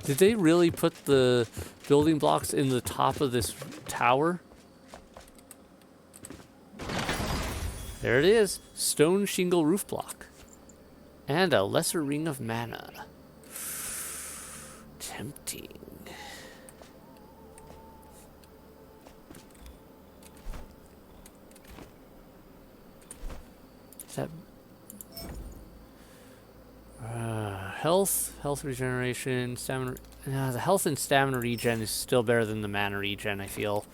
Did they really put the building blocks in the top of this tower? There it is. Stone shingle roof block. And a lesser ring of mana. Tempting. Is that... health regeneration, stamina. The health and stamina regen is still better than the mana regen, I feel.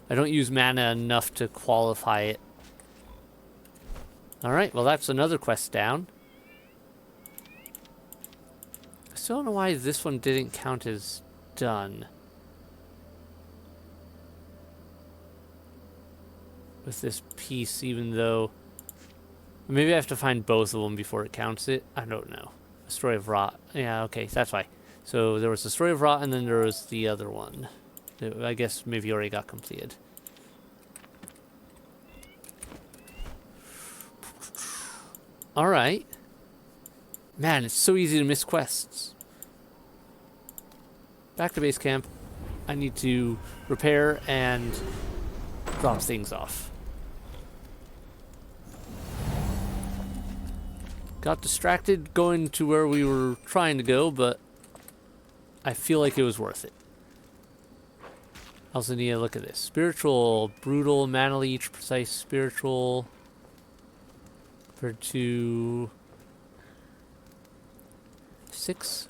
I don't use mana enough to qualify it. Alright, well that's another quest down. I still don't know why this one didn't count as done. With this piece, even though... Maybe I have to find both of them before it counts it. I don't know. A Story of Rot. Yeah, okay, that's why. So there was the Story of Rot, and then there was the other one. I guess maybe already got completed. Alright. Man, it's so easy to miss quests. Back to base camp. I need to repair and drop things off. Got distracted going to where we were trying to go, but I feel like it was worth it. Also need to look at this. Spiritual, brutal, mana leech, precise, spiritual. Compared to 6,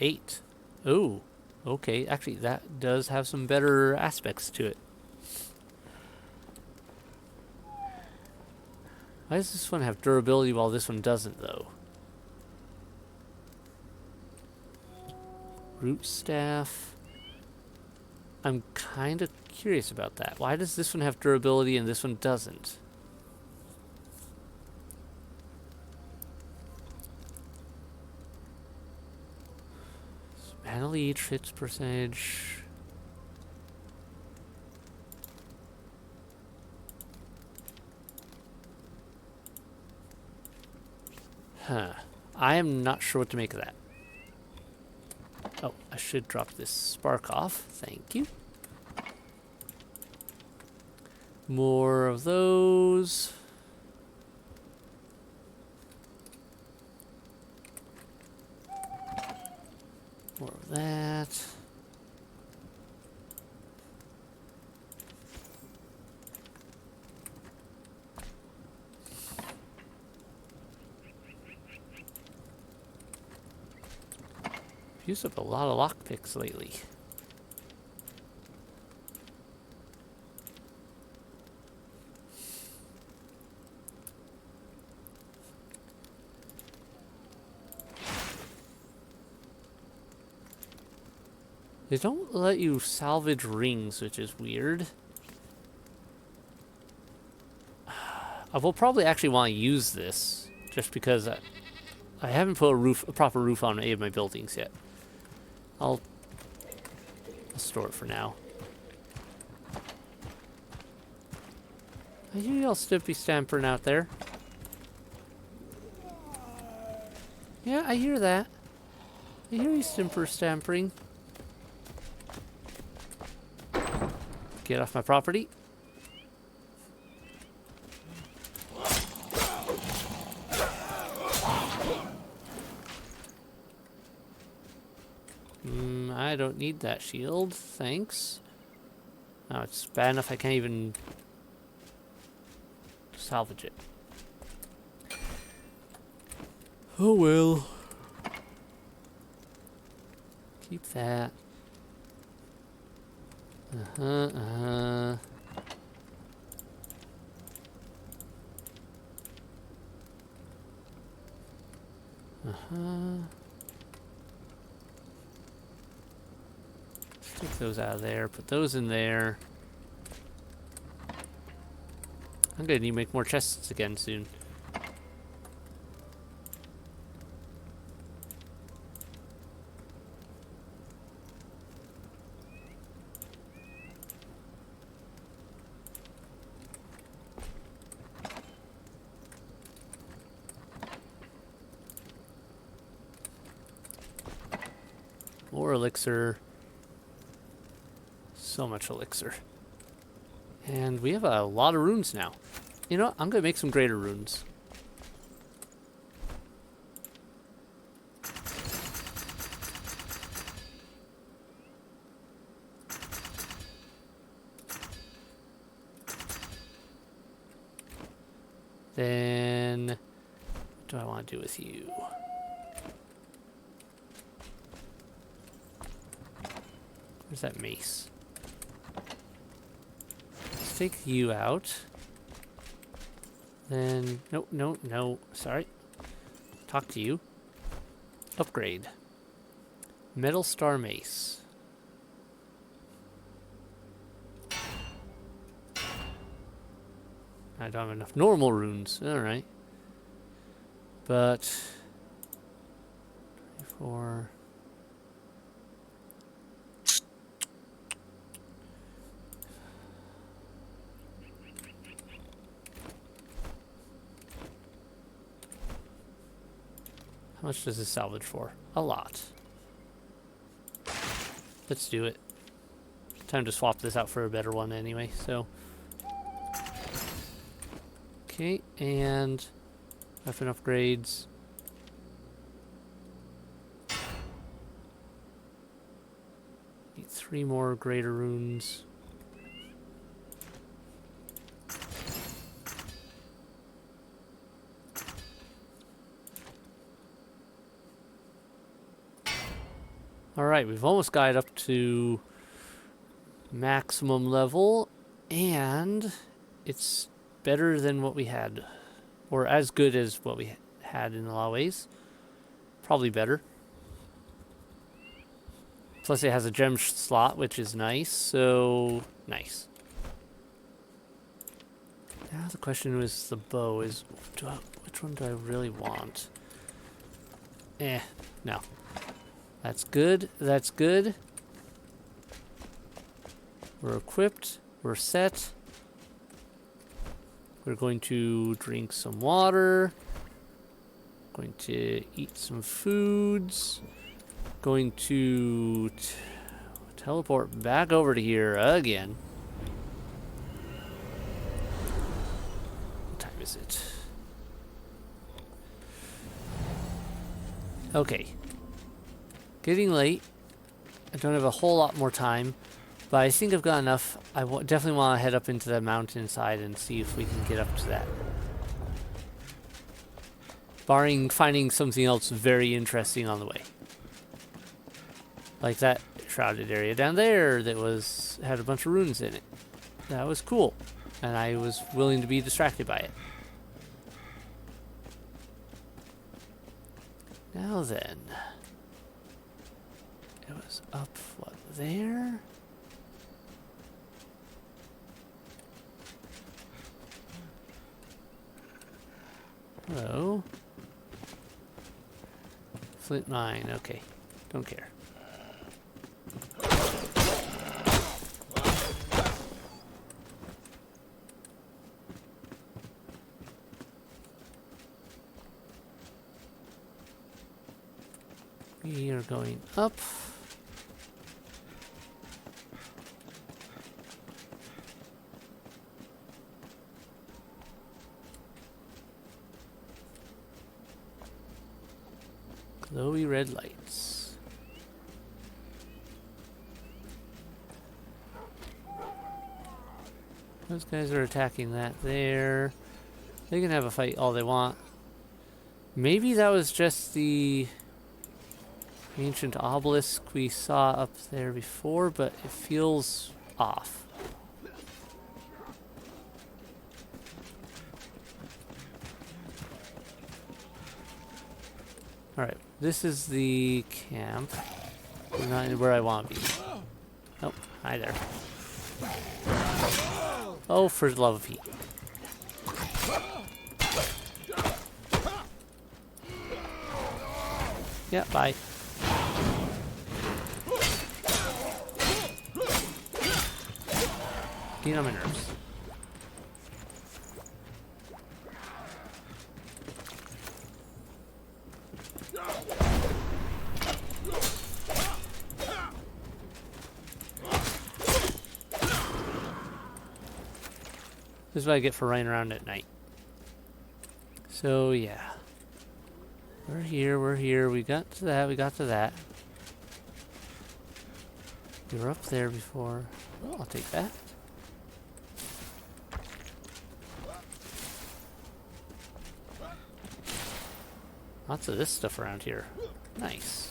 8. Oh, okay. Actually, that does have some better aspects to it. Why does this one have durability while this one doesn't, though? Root staff. I'm kind of curious about that. Why does this one have durability and this one doesn't? Mana leech, hits percentage. Huh. I am not sure what to make of that. Oh, I should drop this spark off. Thank you. More of those. More of that. Used up a lot of lockpicks lately. They don't let you salvage rings, which is weird. I will probably actually want to use this, just because I haven't put a proper roof on any of my buildings yet. I'll store it for now. I hear y'all stimpy stampering out there. Yeah, I hear that. I hear you stimper stampering. Get off my property. I don't need that shield, thanks. Oh, it's bad enough I can't even salvage it. Oh well. Keep that. Uh-huh. Take those out of there, put those in there. I'm gonna need to make more chests again soon. More elixir. So much elixir. And we have a lot of runes now. You know what? I'm going to make some greater runes. Then, what do I want to do with you? Where's that mace? Let's take you out. Then, no, sorry. Talk to you. Upgrade. Metal Star Mace. I don't have enough normal runes. Alright. But 24. How much does this salvage for? A lot. Let's do it. Time to swap this out for a better one anyway, so. Okay, and weapon upgrades. Need 3 more greater runes. Alright, we've almost got it up to maximum level, and it's better than what we had, or as good as what we had in a lot of ways. Probably better. Plus it has a gem slot, which is nice, so nice. Now the question is the bow is, which one do I really want? No. That's good, that's good. We're equipped, we're set. We're going to drink some water. Going to eat some foods. Going to teleport back over to here again. What time is it? Okay. Getting late. I don't have a whole lot more time. But I think I've got enough. I definitely want to head up into the mountainside and see if we can get up to that. Barring finding something else very interesting on the way. Like that shrouded area down there that had a bunch of runes in it. That was cool. And I was willing to be distracted by it. Now then. It was up, what, there? Hello. Flint mine, okay. Don't care. We are going up. Glowy red lights. Those guys are attacking that there. They can have a fight all they want. Maybe that was just the ancient obelisk we saw up there before, but it feels off. Alright, this is the camp. We're not where I want to be. Oh, hi there. Oh, for the love of Pete. Yeah, bye. Get on my nerves. This is what I get for running around at night. So, yeah. We're here. We got to that. We were up there before. Oh, I'll take that. Lots of this stuff around here. Nice.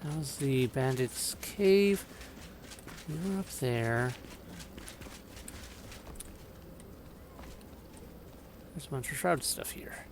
That was the bandit's cave. We were up there. There's a bunch of shroud stuff here.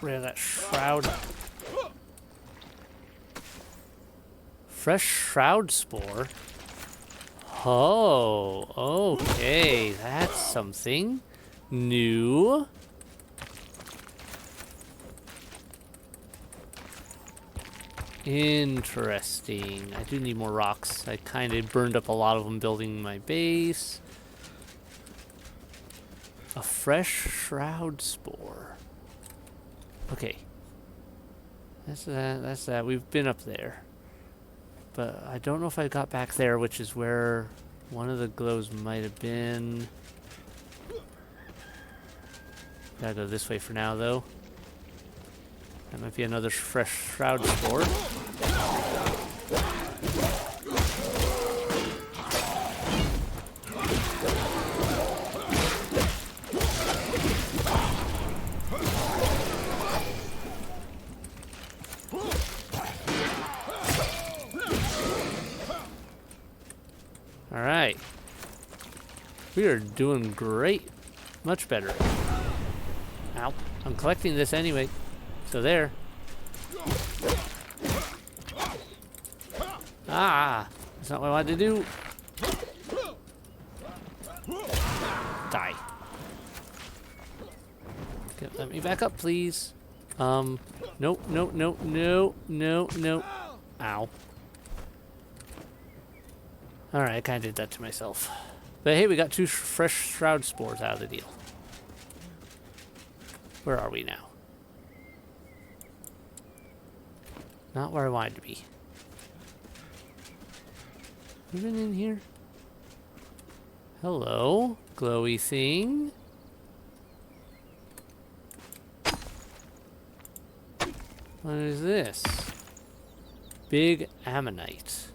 rid of that shroud. Fresh shroud spore? Oh, okay. That's something new. Interesting. I do need more rocks. I kind of burned up a lot of them building my base. A fresh shroud spore. Okay. That's that. We've been up there. But I don't know if I got back there, which is where one of the glows might have been. Gotta go this way for now, though. That might be another fresh shroud spore. Alright. We are doing great. Much better. Ow. I'm collecting this anyway. So there. Ah! That's not what I wanted to do. Die. Okay, let me back up, please. Nope, nope, nope, no, no, no. Ow. Alright, I kind of did that to myself. But hey, we got 2 fresh shroud spores out of the deal. Where are we now? Not where I wanted to be. Even in here? Hello, glowy thing. What is this? Big ammonite.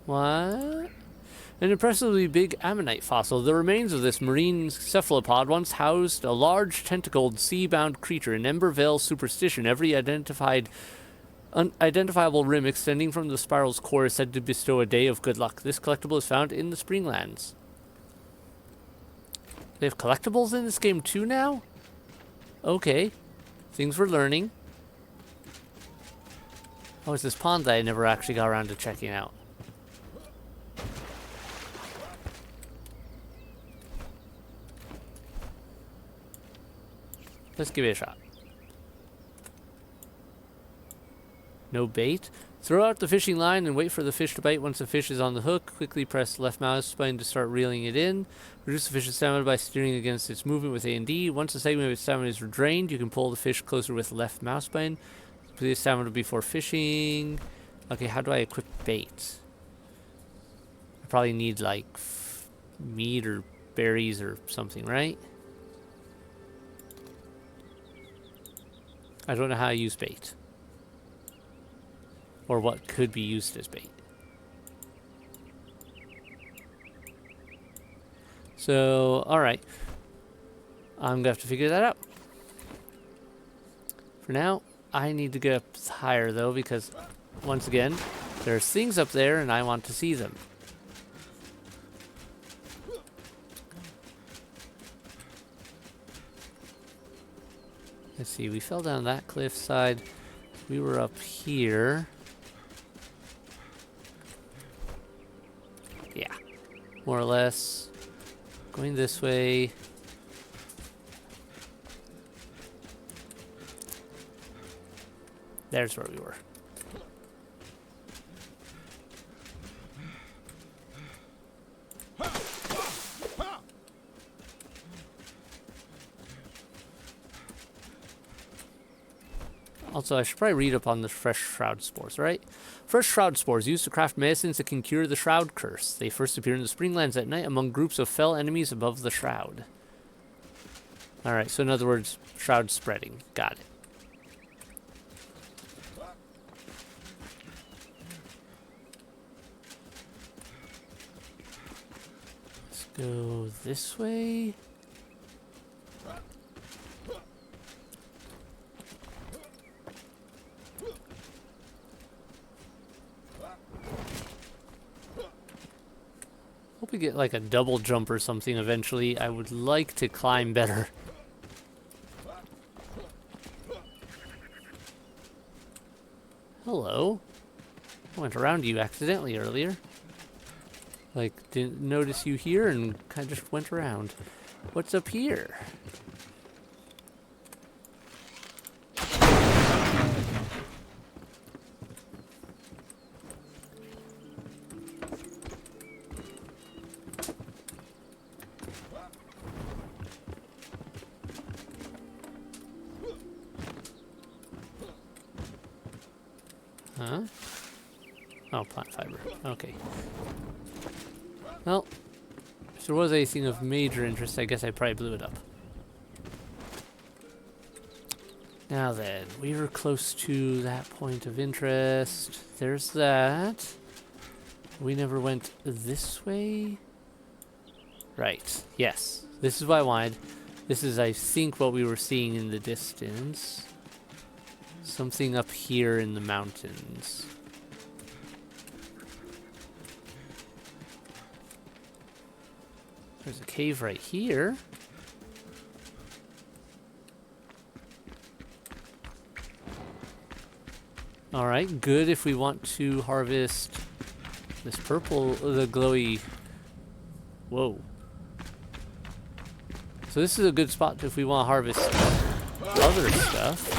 What? An impressively big ammonite fossil. The remains of this marine cephalopod once housed a large tentacled sea-bound creature. In Ember Vale superstition, every unidentifiable rim extending from the spiral's core is said to bestow a day of good luck. This collectible is found in the Springlands. They have collectibles in this game too now? Okay. Things we're learning. Oh, it's this pond that I never actually got around to checking out. Let's give it a shot. No bait? Throw out the fishing line and wait for the fish to bite. Once the fish is on the hook, quickly press left mouse button to start reeling it in. Reduce the fish's stamina by steering against its movement with A and D. Once the segment of its stamina is drained, you can pull the fish closer with left mouse button. Please stamina before fishing. Okay, how do I equip bait? I probably need like meat or berries or something, right? I don't know how to use bait. Or what could be used as bait. So, alright. I'm gonna have to figure that out. For now, I need to get up higher though, because once again, there's things up there and I want to see them. Let's see, we fell down that cliffside. We were up here. Yeah, more or less. Going this way. There's where we were. Also, I should probably read up on the fresh shroud spores, right? Fresh shroud spores used to craft medicines that can cure the shroud curse. They first appear in the Springlands at night among groups of fell enemies above the shroud. Alright, so in other words, shroud spreading. Got it. Let's go this way. Hope we get like a double jump or something eventually. I would like to climb better. hello. I went around you accidentally earlier. Like, didn't notice you here and kind of just went around. What's up here? Huh? Oh, plant fiber. Okay. Well, if there was anything of major interest, I guess I probably blew it up. Now then, we were close to that point of interest. There's that. We never went this way. Right. Yes. This is what I wanted. This is, I think, what we were seeing in the distance. Something up here in the mountains. There's a cave right here. Alright, good if we want to harvest this purple, the glowy... Whoa. So this is a good spot if we want to harvest other stuff.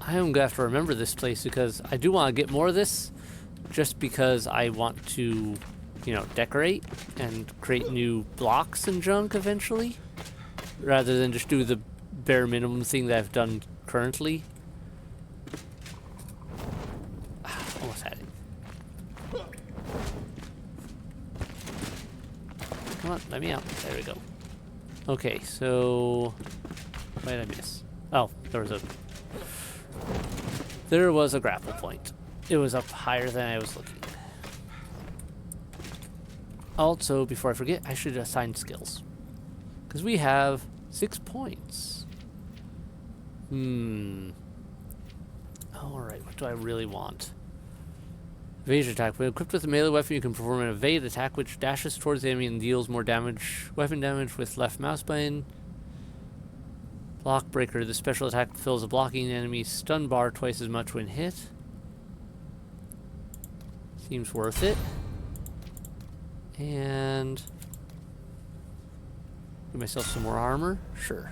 I am going to have to remember this place because I do want to get more of this just because I want to, you know, decorate and create new blocks and junk eventually rather than just do the bare minimum thing that I've done currently. Almost had it. Come on, let me out. There we go. Okay, so what did I miss? Oh, there was a grapple point. It was up higher than I was looking. Also, before I forget, I should assign skills. Because we have 6 points. Alright, what do I really want? Evasion attack. When equipped with a melee weapon, you can perform an evade attack which dashes towards the enemy and deals more damage, weapon damage with left mouse button. Block breaker. The special attack fills a blocking enemy's stun bar twice as much when hit. Seems worth it. And give myself some more armor. Sure.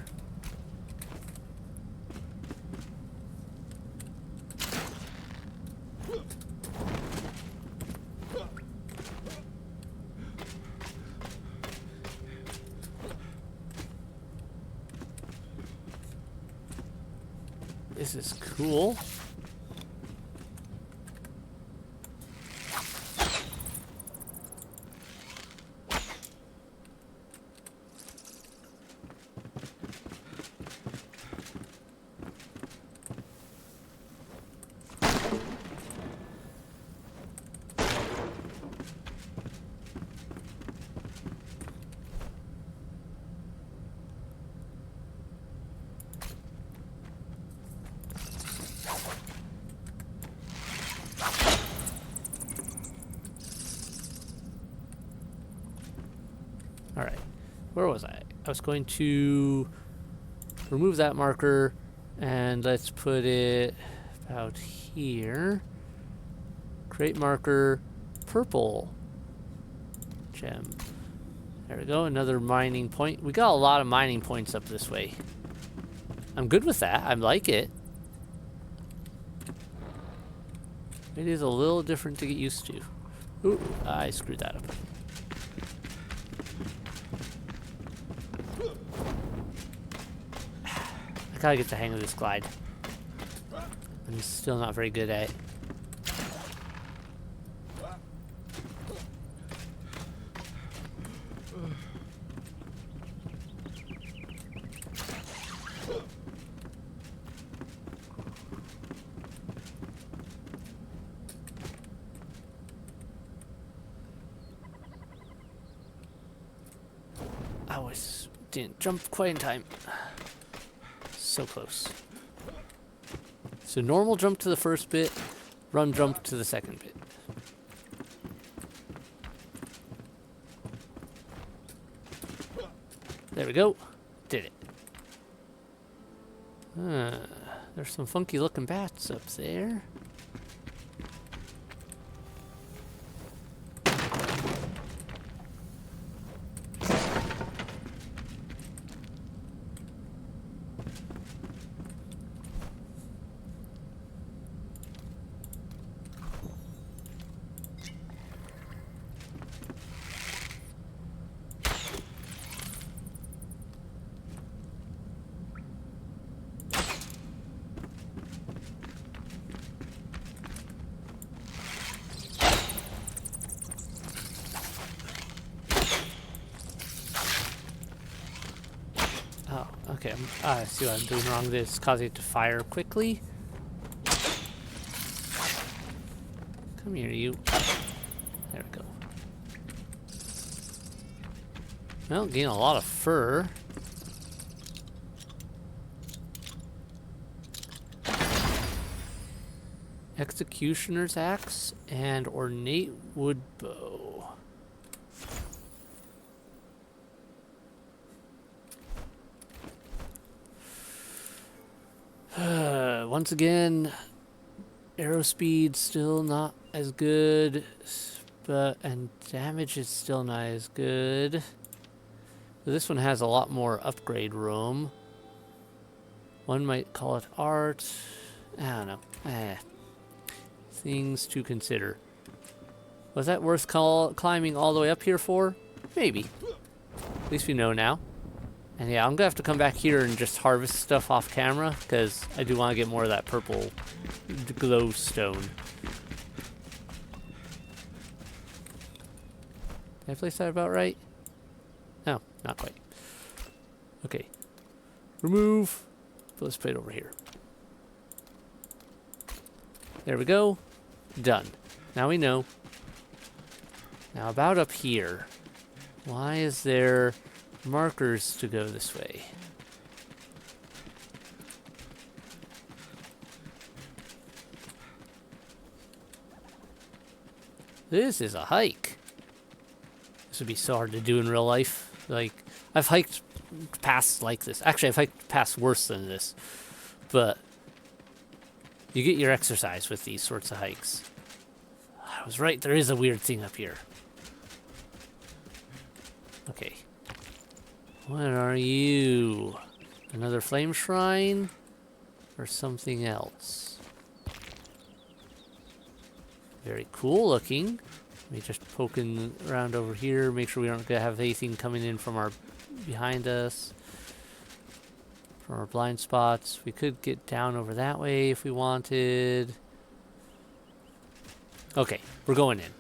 This is cool. Alright, where was I? I was going to remove that marker and let's put it about here. Create marker, purple gem. There we go, another mining point. We got a lot of mining points up this way. I'm good with that, I like it. It is a little different to get used to. Ooh, I screwed that up. I gotta get the hang of this glide. I'm still not very good at it. I was Didn't jump quite in time. So close. So normal jump to the first bit, run jump to the second bit. There we go. Did it. There's some funky looking bats up there. Oh, okay. I see what I'm doing wrong. This is causing it to fire quickly. Come here, you. There we go. Well, gain a lot of fur. Executioner's axe and ornate wood bow. Once again, arrow speed still not as good, and damage is still not as good. This one has a lot more upgrade room. One might call it art. I don't know. Things to consider. Was that worth climbing all the way up here for? Maybe. At least we know now. And yeah, I'm gonna have to come back here and just harvest stuff off camera, because I do want to get more of that purple glowstone. Did I place that about right? No, not quite. Okay. Remove. Put this plate over here. There we go. Done. Now we know. Now about up here. Why is there markers to go this way? This is a hike. This would be so hard to do in real life. Like, I've hiked past like this. Actually, I've hiked past worse than this. But you get your exercise with these sorts of hikes. I was right, there is a weird thing up here. Okay. What are you? Another flame shrine? Or something else? Very cool looking. Let me just poking around over here, make sure we aren't gonna have anything coming in from our behind us. From our blind spots. We could get down over that way if we wanted. Okay, we're going in.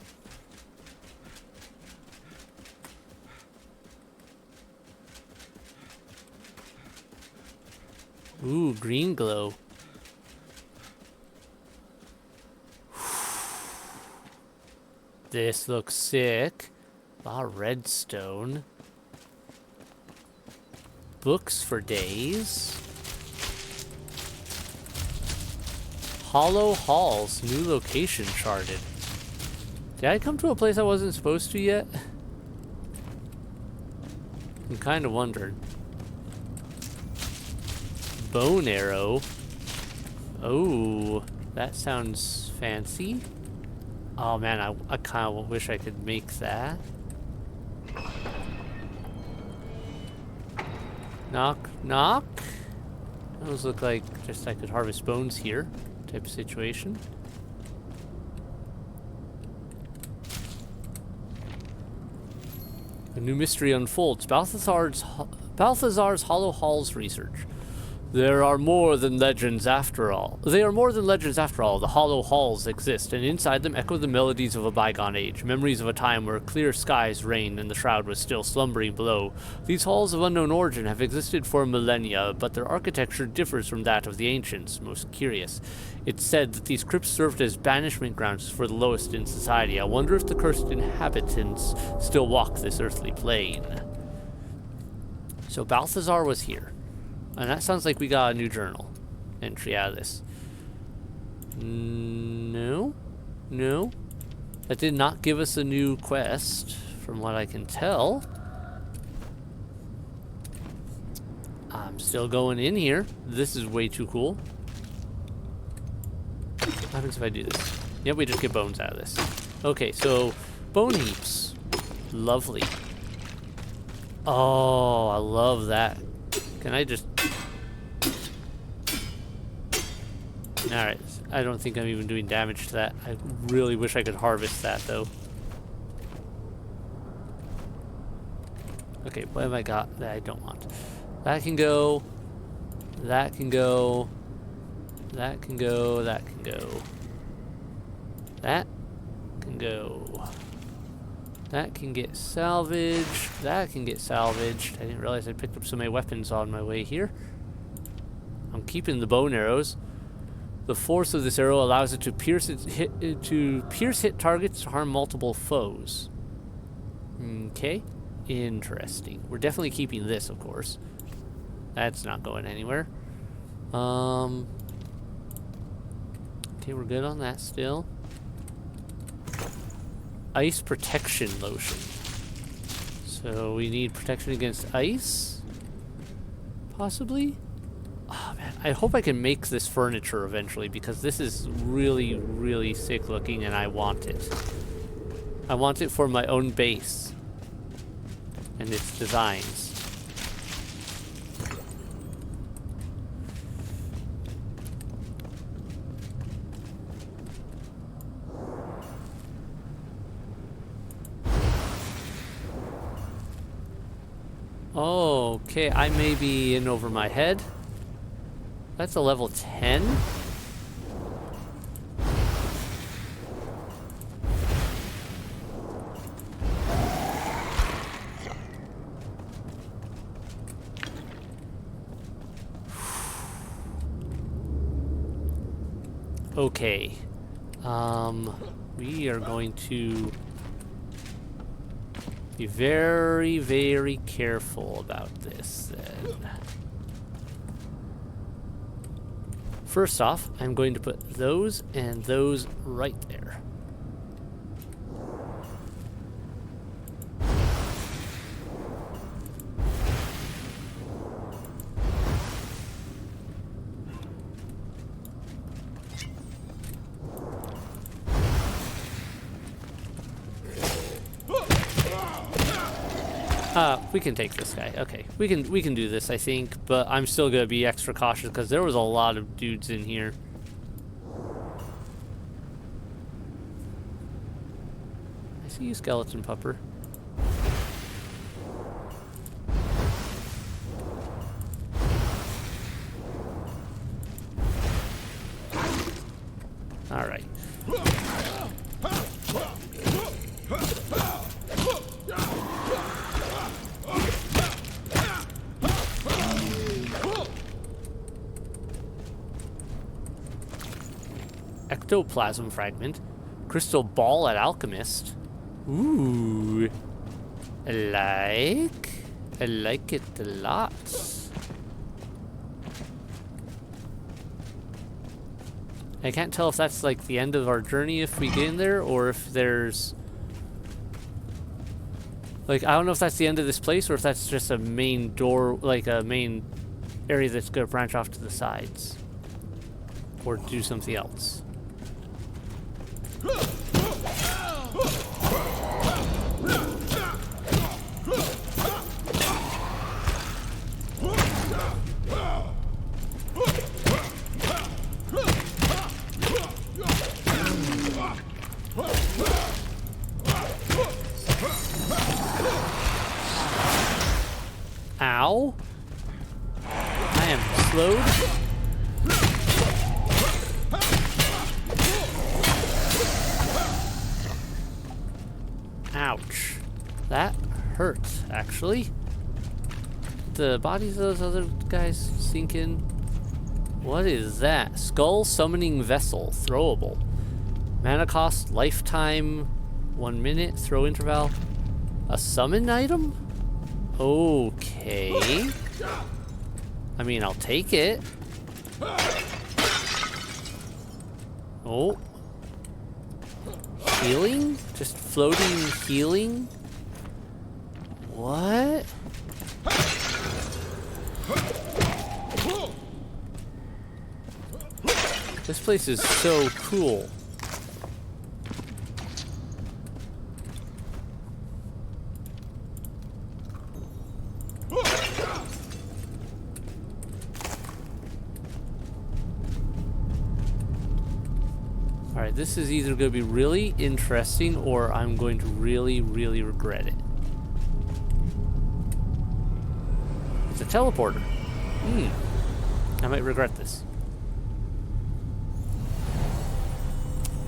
Ooh, green glow. This looks sick. A lot of redstone. Books for days. Hollow Halls, new location charted. Did I come to a place I wasn't supposed to yet? I'm kind of wondering. Bone arrow. Oh, that sounds fancy. Oh man, I kind of wish I could make that. Knock, knock. Those look like just I could harvest bones here type of situation. A new mystery unfolds. Balthazar's Hollow Halls research. There are more than legends after all. They are more than legends after all. The hollow halls exist, and inside them echo the melodies of a bygone age, memories of a time where clear skies reigned and the shroud was still slumbering below. These halls of unknown origin have existed for millennia, but their architecture differs from that of the ancients. Most curious. It's said that these crypts served as banishment grounds for the lowest in society. I wonder if the cursed inhabitants still walk this earthly plane. So Balthazar was here. And that sounds like we got a new journal entry out of this. No. No. That did not give us a new quest, from what I can tell. I'm still going in here. This is way too cool. What happens if I do this? Yep, we just get bones out of this. Okay, so bone heaps. Lovely. Oh, I love that. Can I just... Alright, I don't think I'm even doing damage to that. I really wish I could harvest that, though. Okay, what have I got that I don't want? That can go. That can go. That can go. That can go. That can go. That can get salvaged. That can get salvaged. I didn't realize I picked up so many weapons on my way here. I'm keeping the bone arrows. The force of this arrow allows it to pierce hit targets to harm multiple foes. Okay, interesting. We're definitely keeping this, of course. That's not going anywhere. Okay, we're good on that still. Ice protection lotion. So we need protection against ice? Possibly? Oh man, I hope I can make this furniture eventually, because this is really, really sick looking and I want it. I want it for my own base and its designs. Okay, I may be in over my head. That's a level 10? Okay. We are going to be very, very careful about this then. First off, I'm going to put those and those right there. We can take this guy. Okay, we can do this, I think, but I'm still gonna be extra cautious because there was a lot of dudes in here. I see you, skeleton pupper. All right. Ectoplasm fragment. Crystal ball at alchemist. Ooh. I like it a lot. I can't tell if that's like the end of our journey if we get in there, or if there's like, I don't know if that's the end of this place or if that's just a main door, like a main area that's gonna branch off to the sides or do something else. Ow. I am slowed. Ouch. That hurt, actually. The bodies of those other guys sink in. What is that? Skull summoning vessel. Throwable. Mana cost, lifetime, 1 minute, throw interval. A summon item? Okay. I mean, I'll take it. Oh. Healing? Just floating healing? What? This place is so cool. Alright, this is either going to be really interesting or I'm going to really, really regret it. It's a teleporter. I might regret this.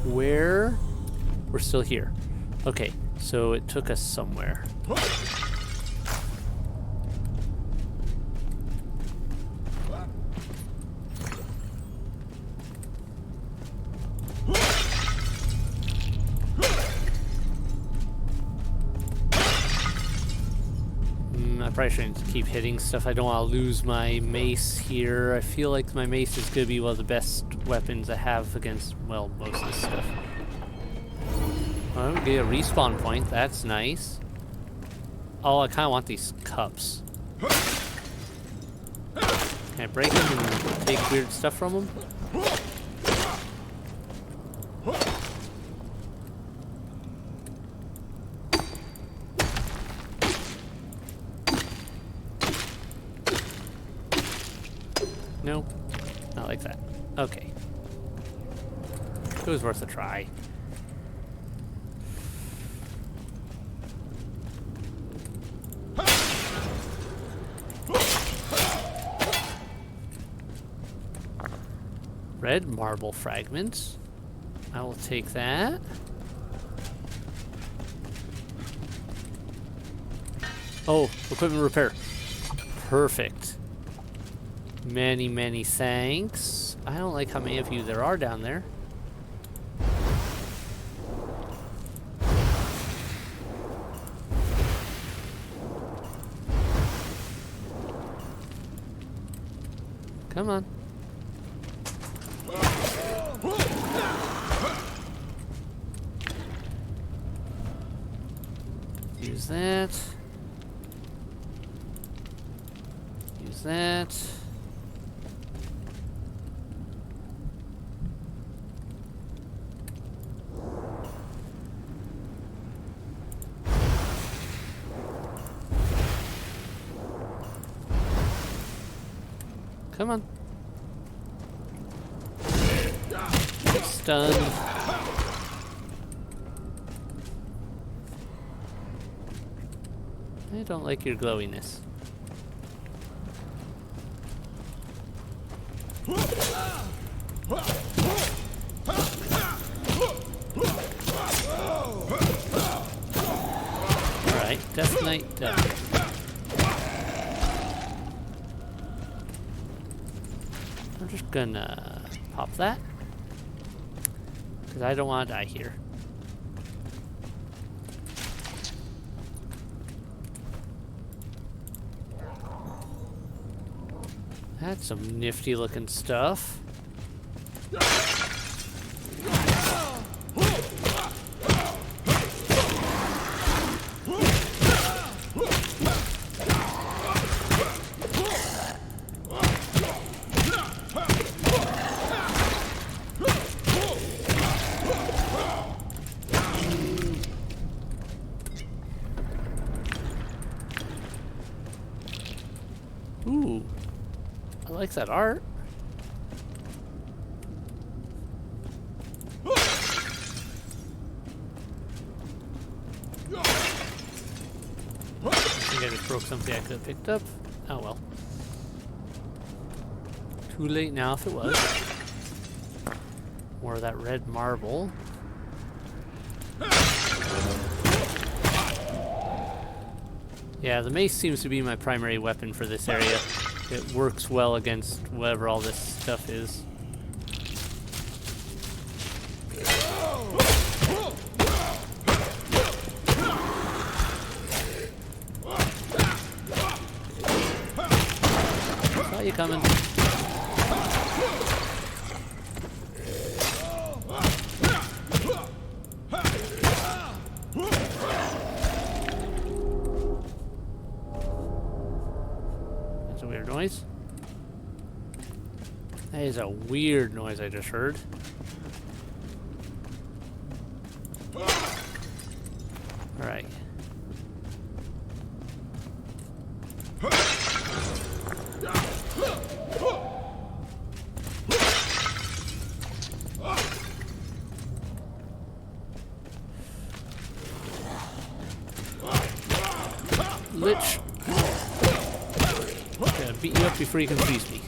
Where? We're still here. Okay, so it took us somewhere. I probably shouldn't keep hitting stuff. I don't want to lose my mace here. I feel like my mace is going to be one of the best weapons I have against, well, most of this stuff. Oh, get a respawn point. That's nice. Oh, I kind of want these cups. Can I break them and take weird stuff from them? No, not like that. Okay. It was worth a try. Red marble fragments. I will take that. Oh, equipment repair. Perfect. Many, many thanks. I don't like how many of you there are down there. Come on. Use that. Use that. Come on. Stun. I don't like your glowiness. Alright, Death Knight done. I'm just gonna pop that. Because I don't want to die here. That's some nifty looking stuff. Ooh, I like that art. I think I just broke something I could have picked up. Oh well. Too late now if it was. More of that red marble. Yeah, the mace seems to be my primary weapon for this area. It works well against whatever all this stuff is. you coming? That's a weird noise. That is a weird noise I just heard. Alright. Lich. Gotta beat you up before you can freeze me.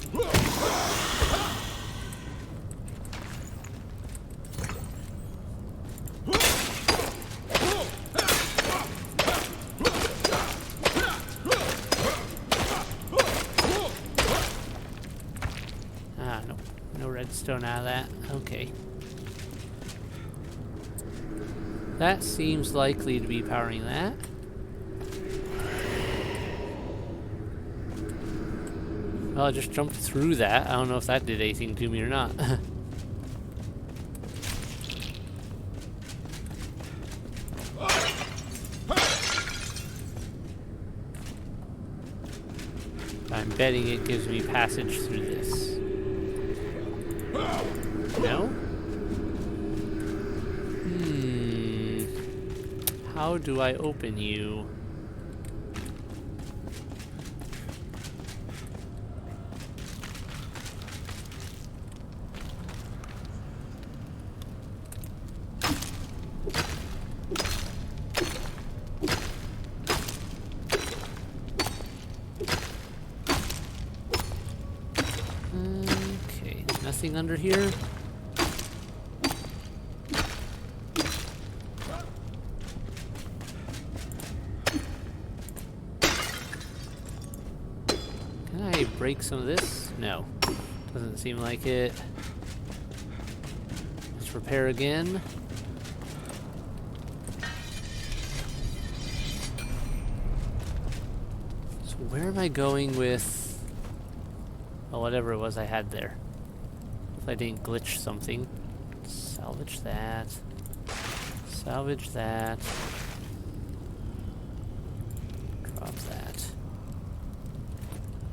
Ah, no. No redstone out of that. Okay. That seems likely to be powering that. Well, I just jumped through that. I don't know if that did anything to me or not. I'm betting it gives me passage through this. No? How do I open you? Okay, nothing under here. Can I break some of this? No. Doesn't seem like it. Let's repair again. So where am I going with... Oh, whatever it was I had there. If I didn't glitch something. Salvage that. Salvage that. Drop that.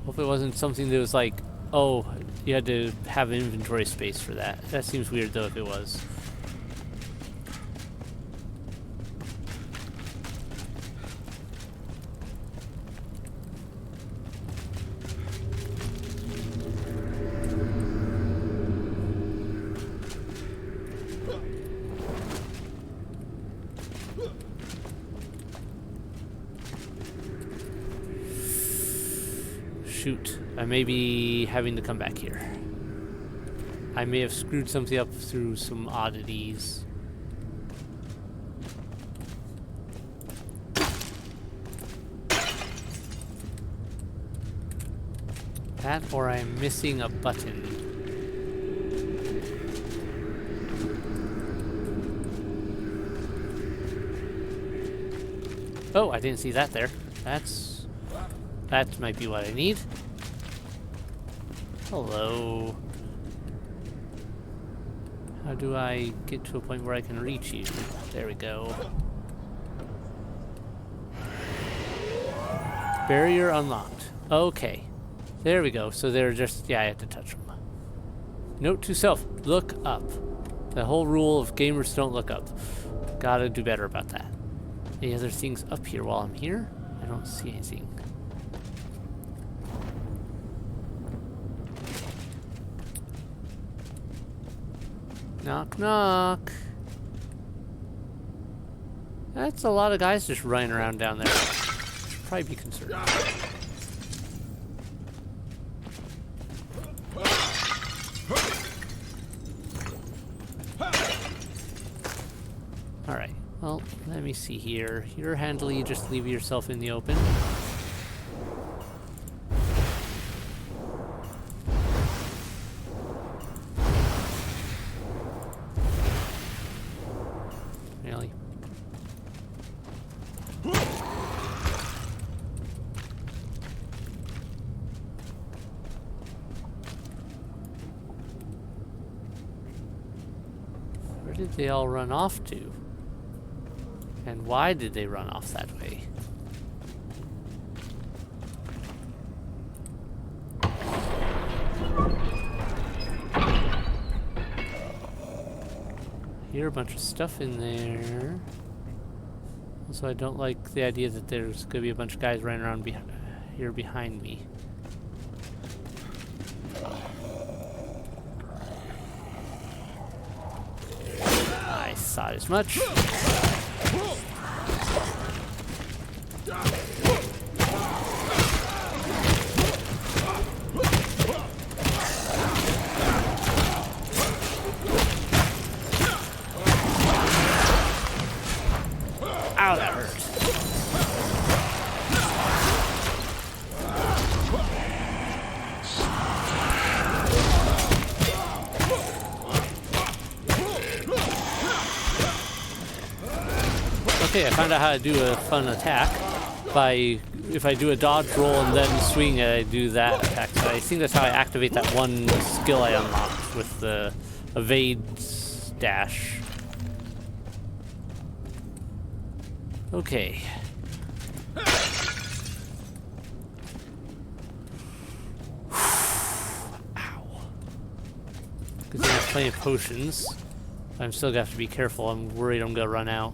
Hope it wasn't something that was like, oh, you had to have inventory space for that. That seems weird though if it was. Shoot, I may be having to come back here. I may have screwed something up through some oddities. That, or I'm missing a button. Oh, I didn't see that there. That might be what I need. Hello. How do I get to a point where I can reach you? There we go. Barrier unlocked. Okay. There we go. So they're just... Yeah, I had to touch them. Note to self. Look up. The whole rule of gamers don't look up. Gotta do better about that. Any other things up here while I'm here? I don't see anything. Knock, knock. That's a lot of guys just running around down there. Should probably be concerned. Alright, well, let me see here. You're handily, just leave yourself in the open. Really? did they all run off to? And why did they run off that way? I hear a bunch of stuff in there. Also, I don't like the idea that there's going to be a bunch of guys running around here behind me. I thought as much. Ow, that hurt. Okay, I found out how to do a fun attack. If I do a dodge roll and then swing, I do that attack. So I think that's how I activate that one skill I unlocked with the evade dash. Okay. Ow. Because I have plenty of potions. I'm still gonna have to be careful. I'm worried I'm gonna run out.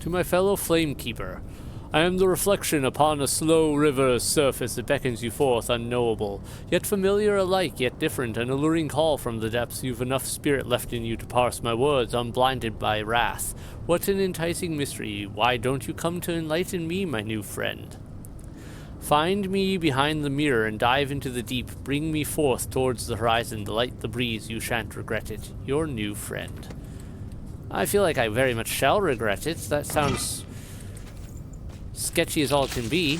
To my fellow Flamekeeper, I am the reflection upon a slow river's surface that beckons you forth unknowable, yet familiar alike, yet different, an alluring call from the depths. You've enough spirit left in you to parse my words, unblinded by wrath. What an enticing mystery. Why don't you come to enlighten me, my new friend? Find me behind the mirror and dive into the deep. Bring me forth towards the horizon, delight the breeze, you shan't regret it. Your new friend. I feel like I very much shall regret it. That sounds sketchy as all can be.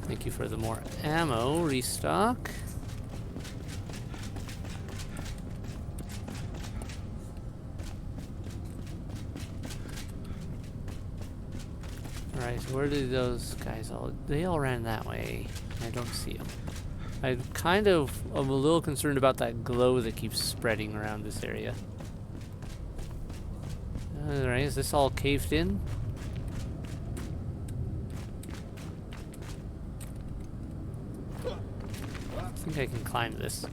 Thank you for the more ammo. Restock. Alright, where did those guys all... They all ran that way. I don't see them. I kind of am a little concerned about that glow that keeps spreading around this area. Alright, is this all caved in? I think I can climb this.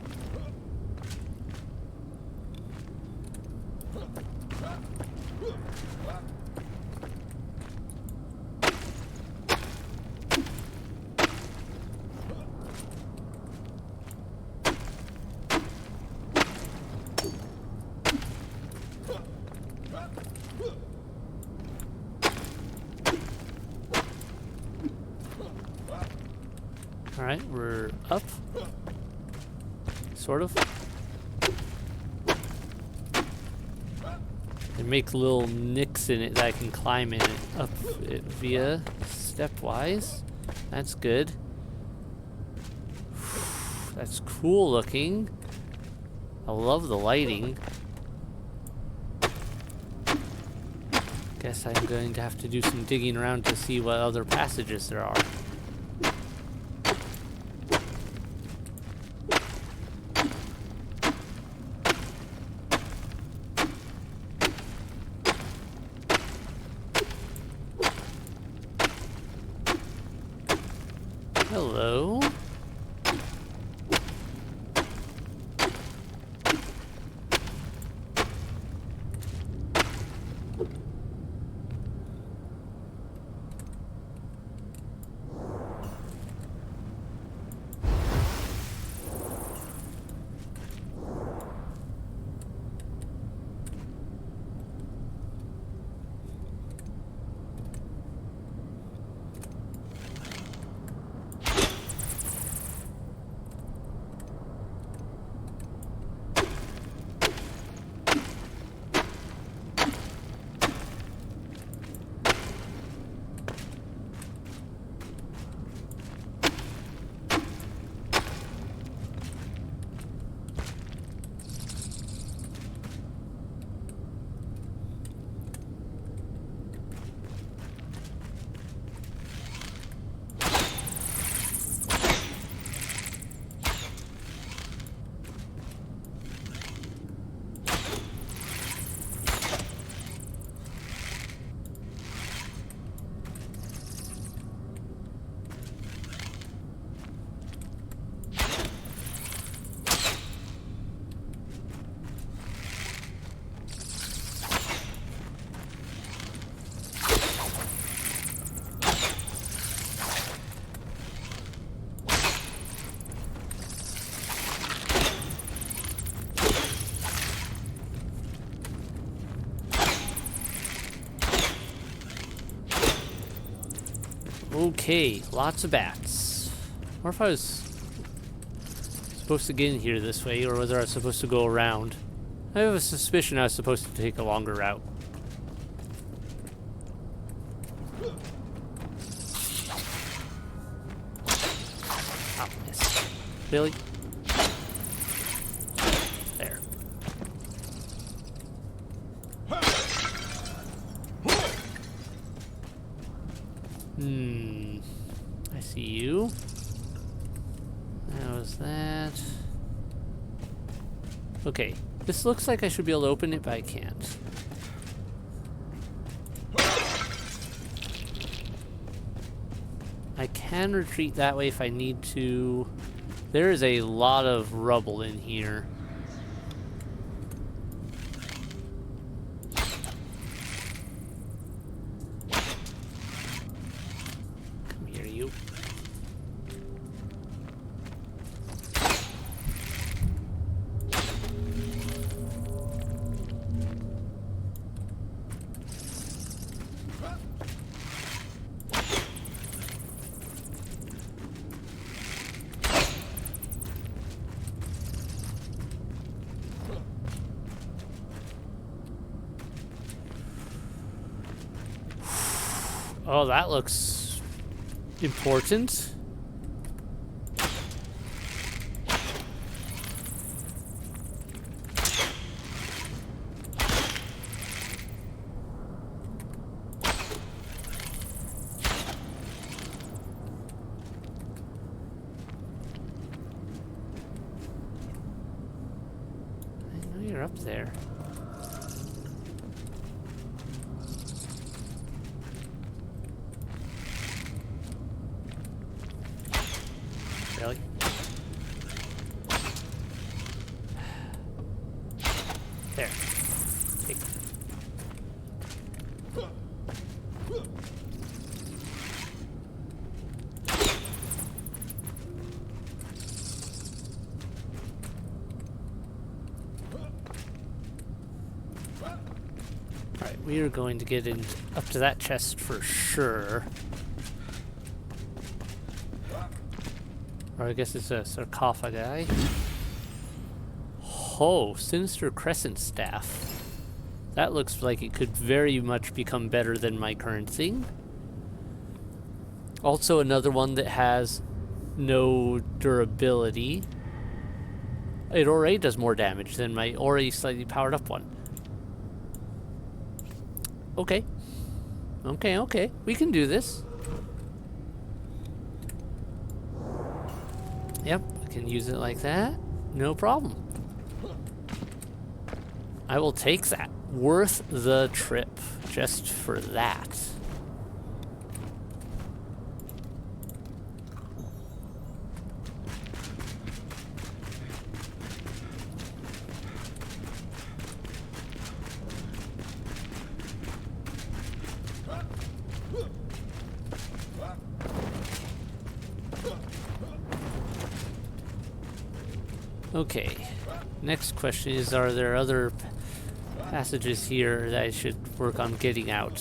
Alright, we're up. Sort of. And make little nicks in it that I can climb in it up it via stepwise. That's good. That's cool looking. I love the lighting. Guess I'm going to have to do some digging around to see what other passages there are. Hello. Okay, lots of bats. Or if I was supposed to get in here this way, or whether I was supposed to go around. I have a suspicion I was supposed to take a longer route. Oh, miss. Really? There. I see you. How was that? Okay. This looks like I should be able to open it, but I can't. I can retreat that way if I need to. There is a lot of rubble in here. Come here, you. Oh, that looks important. I know you're up there. Really? There. Take that. Alright, we are going to get in up to that chest for sure. Or I guess it's a sarcophagi. Oh, Sinister Crescent Staff. That looks like it could very much become better than my current thing. Also another one that has no durability. It already does more damage than my already slightly powered up one. Okay. Okay. We can do this. Yep, I can use it like that. No problem. I will take that. Worth the trip. Just for that. Okay, next question is, are there other passages here that I should work on getting out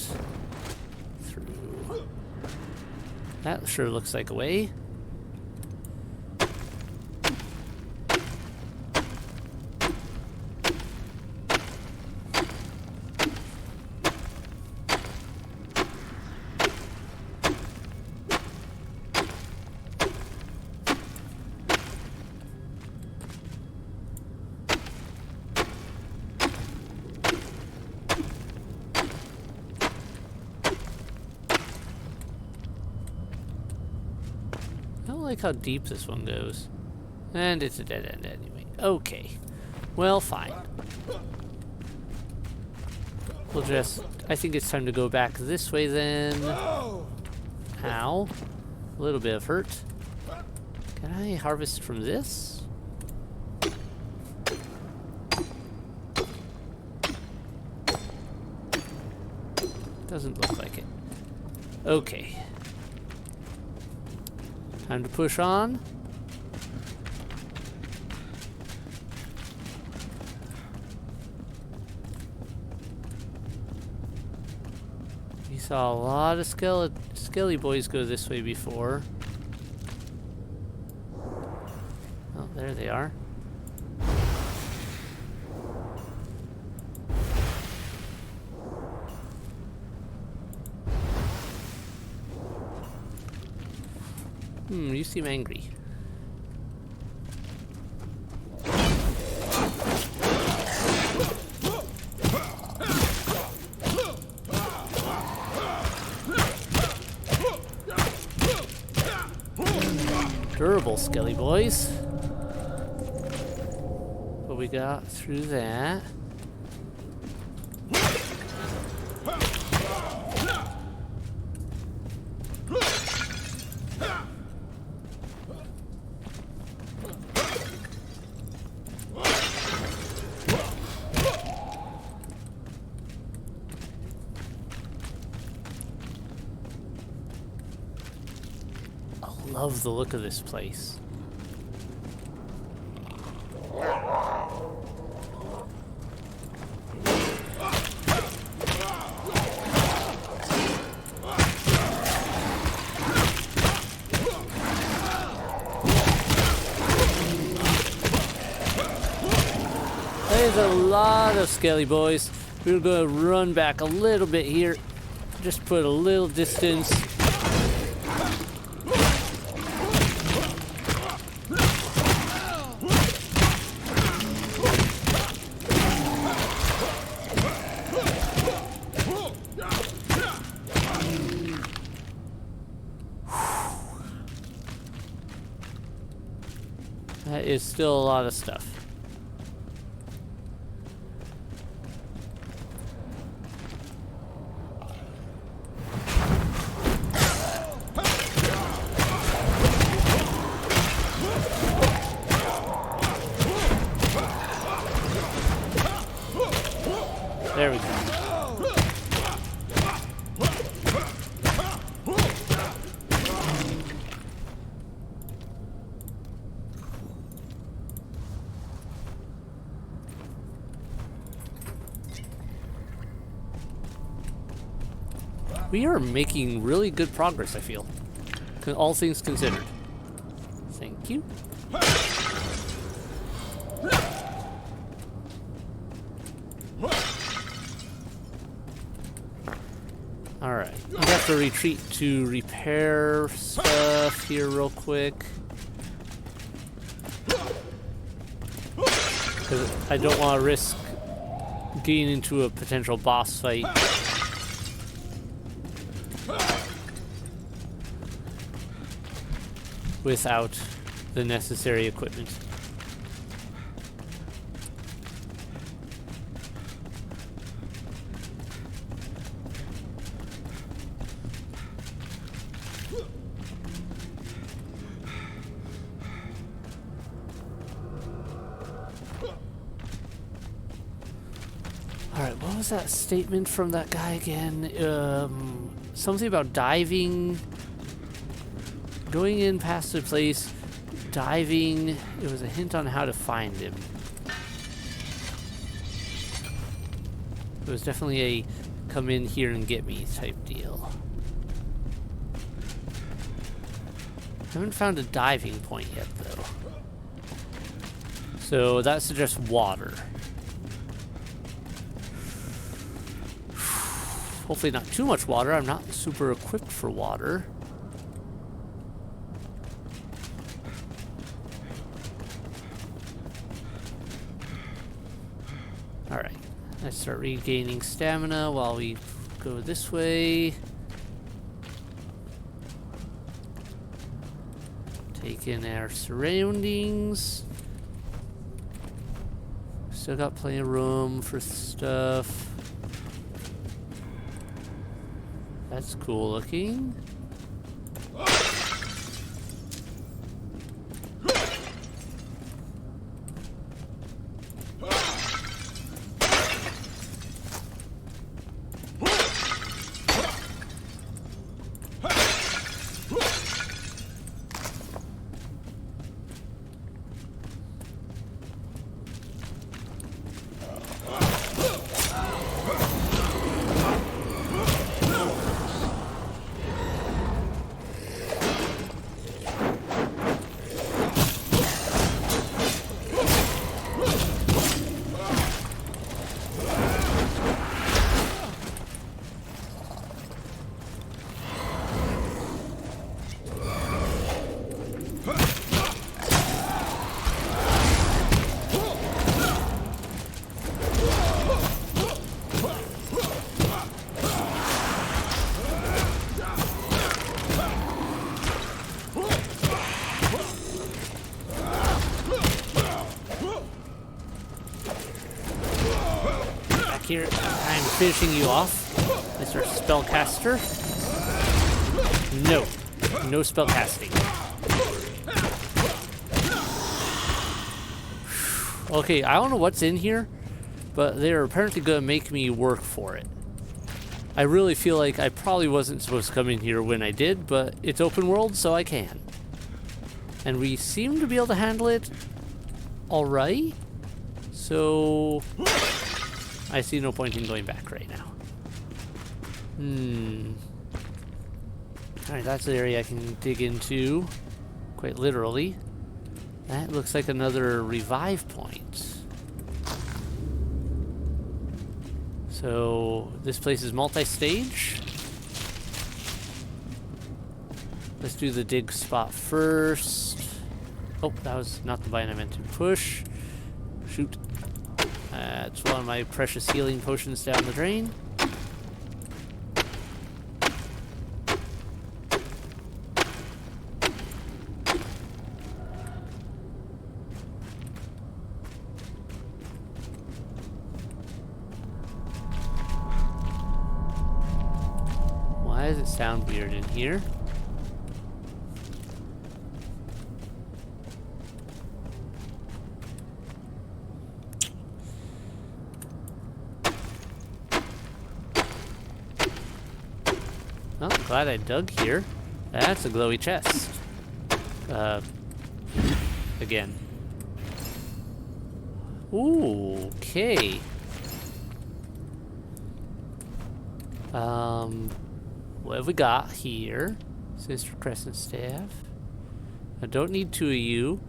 through? That sure looks like a way. I don't like how deep this one goes. And it's a dead end anyway. Okay. Well, fine. We'll just... I think it's time to go back this way then. Ow. A little bit of hurt. Can I harvest from this? Doesn't look like it. Okay. Time to push on. We saw a lot of skelly boys go this way before. Oh, there they are. You seem angry. Durable skelly boys. But we got through that. Love the look of this place. There's a lot of skelly boys. We're going to run back a little bit here. Just put a little distance. That is still a lot of stuff. There we go. We are making really good progress, I feel. All things considered. Thank you. Alright. I have to retreat to repair stuff here real quick. Because I don't want to risk getting into a potential boss fight. Without the necessary equipment. Alright, what was that statement from that guy again? Something about diving. Going in past the place, diving. It was a hint on how to find him. It was definitely a come in here and get me type deal. Haven't found a diving point yet though. So that suggests water. Hopefully not too much water. I'm not super equipped for water. Alright, let's start regaining stamina while we go this way. Take in our surroundings. Still got plenty of room for stuff. That's cool looking. I'm finishing you off, Mr. Spellcaster. No. No spellcasting. Okay, I don't know what's in here, but they're apparently going to make me work for it. I really feel like I probably wasn't supposed to come in here when I did, but it's open world, so I can. And we seem to be able to handle it alright. So I see no point in going back right now. Alright, that's the area I can dig into, quite literally. That looks like another revive point. So this place is multi-stage. Let's do the dig spot first. Oh, that was not the button I meant to push. Shoot. That's one of my precious healing potions down the drain. Why does it sound weird in here? Well, glad I dug here. That's a glowy chest. Again. Ooh, okay. What have we got here? Sister Crescent Staff. I don't need two of you.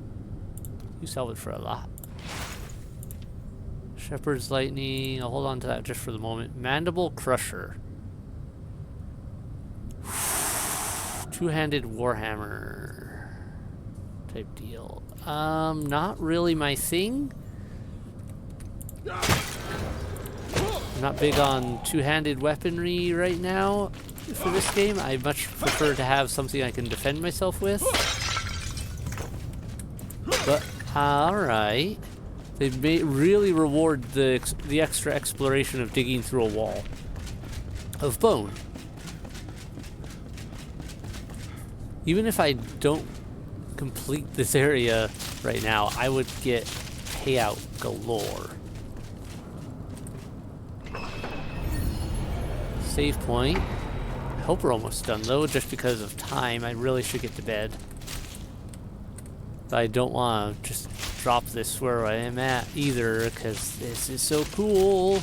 You sell it for a lot. Shepherd's Lightning. I'll hold on to that just for the moment. Mandible Crusher. Two-handed Warhammer type deal. Not really my thing. I'm not big on two-handed weaponry right now for this game. I much prefer to have something I can defend myself with. But, alright. They may really reward the extra exploration of digging through a wall of bone. Even if I don't complete this area right now, I would get payout galore. Save point. I hope we're almost done though, just because of time. I really should get to bed. But I don't want to just drop this where I am at either, because this is so cool.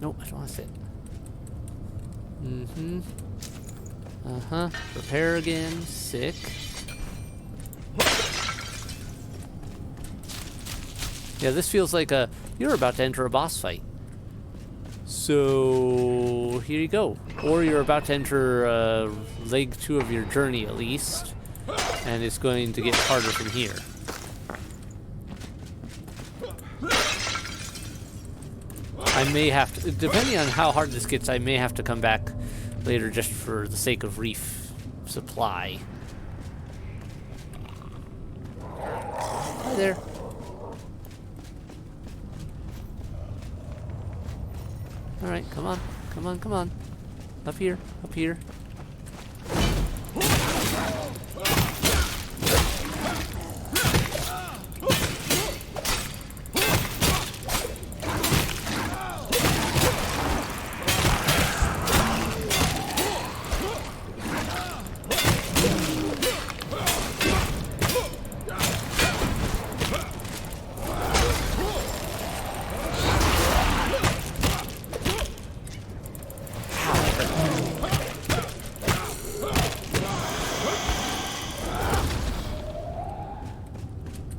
Nope, I don't want to sit. Repair again. Sick. Yeah, this feels like you're about to enter a boss fight. So here you go. Or you're about to enter leg 2 of your journey at least. And it's going to get harder from here. I may have to, depending on how hard this gets, I may have to come back later just for the sake of reef supply. Hi there. Alright, come on, come on, come on. Up here, up here.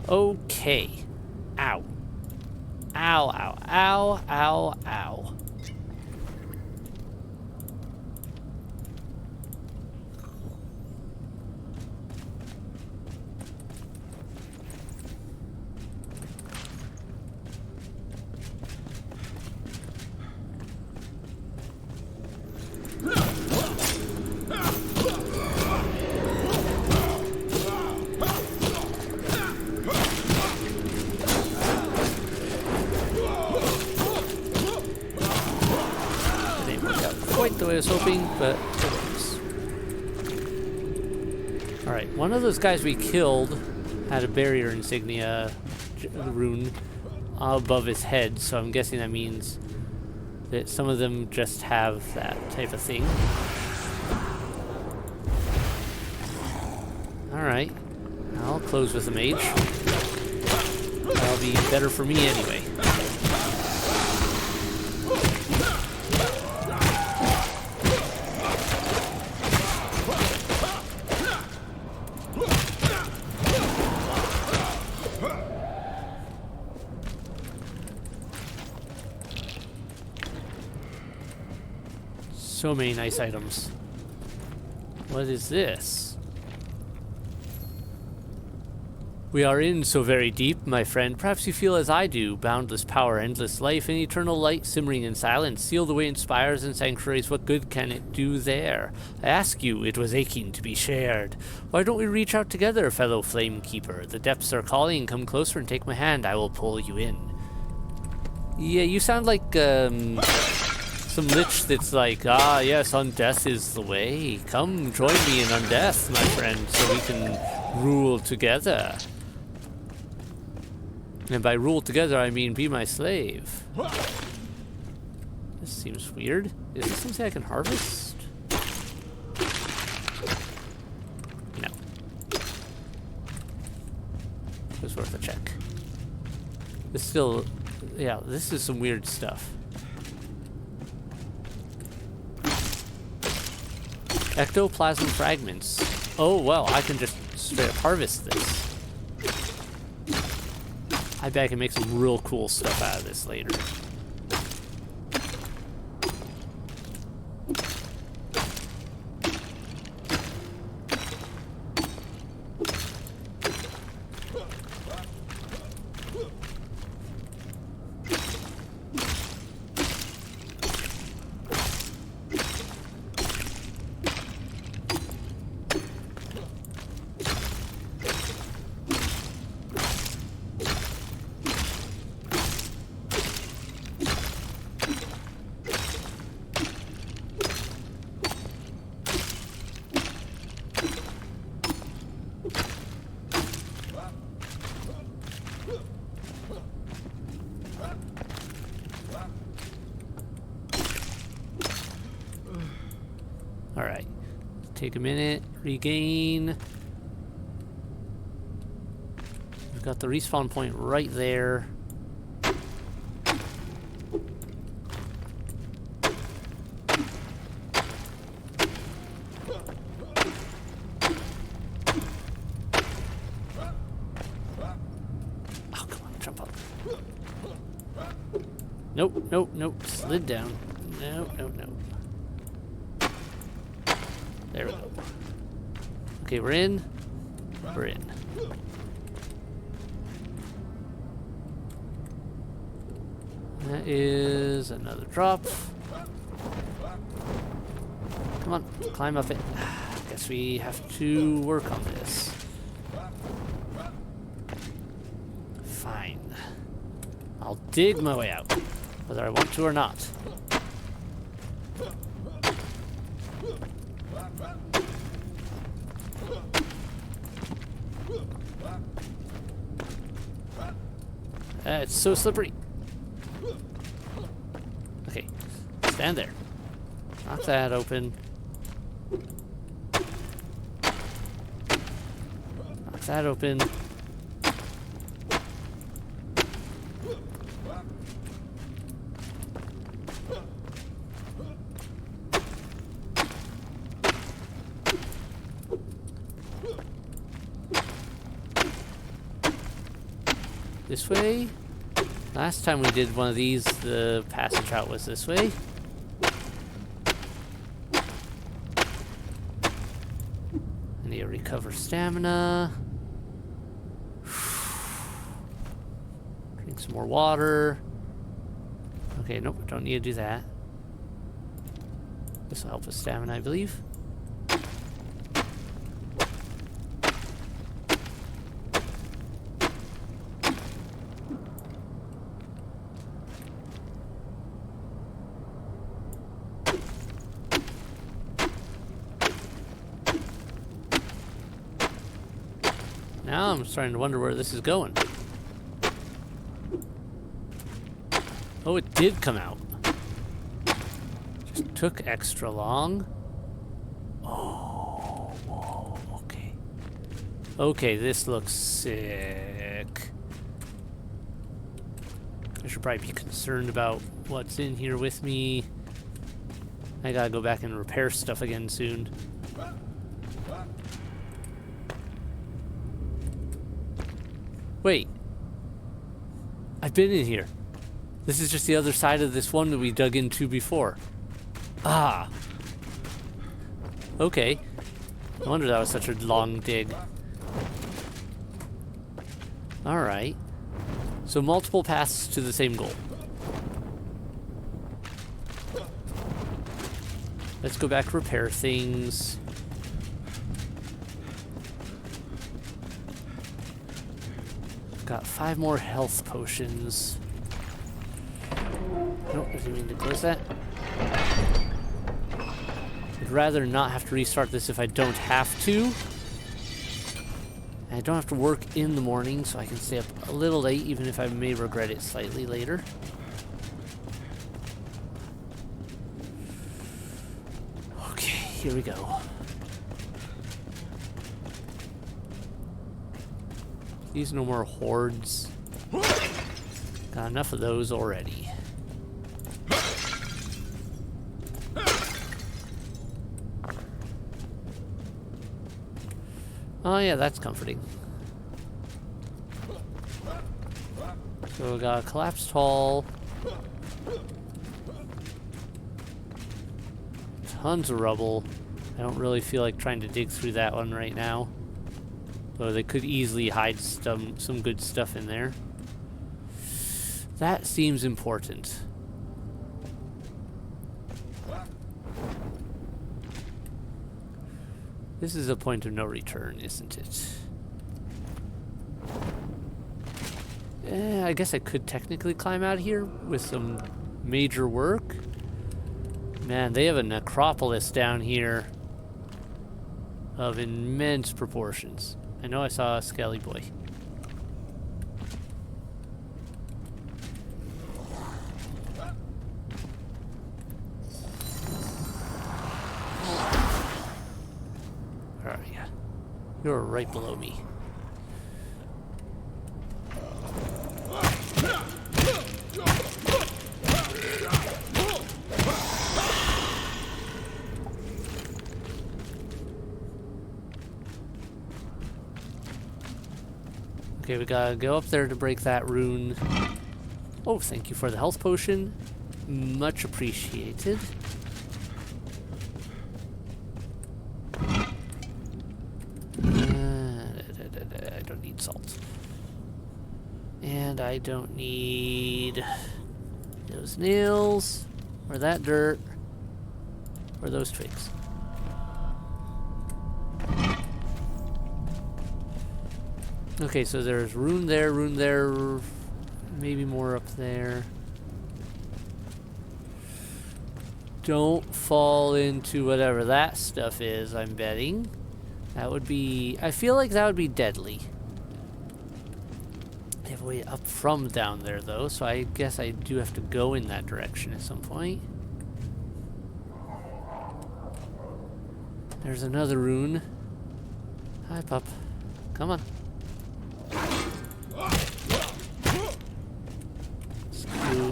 Okay. Ow. Ow, ow, ow, ow, ow. what I was hoping, but it works. Alright, one of those guys we killed had a barrier insignia rune above his head, so I'm guessing that means that some of them just have that type of thing. Alright, I'll close with the mage. That'll be better for me anyway. So many nice items. What is this? We are in so very deep, my friend. Perhaps you feel as I do. Boundless power, endless life, and eternal light simmering in silence. Sealed away in spires and sanctuaries, what good can it do there? I ask you, it was aching to be shared. Why don't we reach out together, fellow flame keeper? The depths are calling. Come closer and take my hand. I will pull you in. Yeah, you sound like, some lich that's like, ah, yes, undeath is the way. Come join me in undeath, my friend, so we can rule together. And by rule together, I mean be my slave. This seems weird. Is this something I can harvest? No. It's worth a check. This still, yeah, this is some weird stuff. Ectoplasm fragments. Oh, well, I can just straight up harvest this. I bet I can make some real cool stuff out of this later. Alright. Take a minute. Regain. We've got the respawn point right there. Oh, come on, jump up. Nope, nope, nope. Slid down. No, no, no. There we go. Okay, we're in. We're in. That is another drop. Come on, climb up it. Guess we have to work on this. Fine. I'll dig my way out, whether I want to or not. It's so slippery. Okay, stand there. Knock that open. Knock that open. This way? Last time we did one of these, the passage out was this way. I need to recover stamina. Drink some more water. Okay, nope, don't need to do that. This will help with stamina, I believe. Now I'm starting to wonder where this is going. Oh, it did come out. Just took extra long. Oh, whoa, okay. Okay, this looks sick. I should probably be concerned about what's in here with me. I gotta go back and repair stuff again soon. Wait. I've been in here. This is just the other side of this one that we dug into before. Ah. Okay. No wonder that was such a long dig. Alright. So multiple paths to the same goal. Let's go back, repair things. Got 5 more health potions. Nope, I didn't mean to close that. I'd rather not have to restart this if I don't have to. And I don't have to work in the morning, so I can stay up a little late, even if I may regret it slightly later. Okay, here we go. Please, no more hordes. Got enough of those already. Oh yeah, that's comforting. So we got a collapsed hall. Tons of rubble. I don't really feel like trying to dig through that one right now. Though they could easily hide some good stuff in there. That seems important. This is a point of no return, isn't it? I guess I could technically climb out here with some major work. Man, they have a necropolis down here of immense proportions. I know I saw a skelly boy. Alright, yeah. You're right below me. Okay, we gotta go up there to break that rune. Oh, thank you for the health potion. Much appreciated. I don't need salt. And I don't need those nails, or that dirt, or those twigs. Okay, so there's rune there, maybe more up there. Don't fall into whatever that stuff is, I'm betting. That would be... I feel like that would be deadly. They have a way up from down there, though, so I guess I do have to go in that direction at some point. There's another rune. Hi, pup. Come on.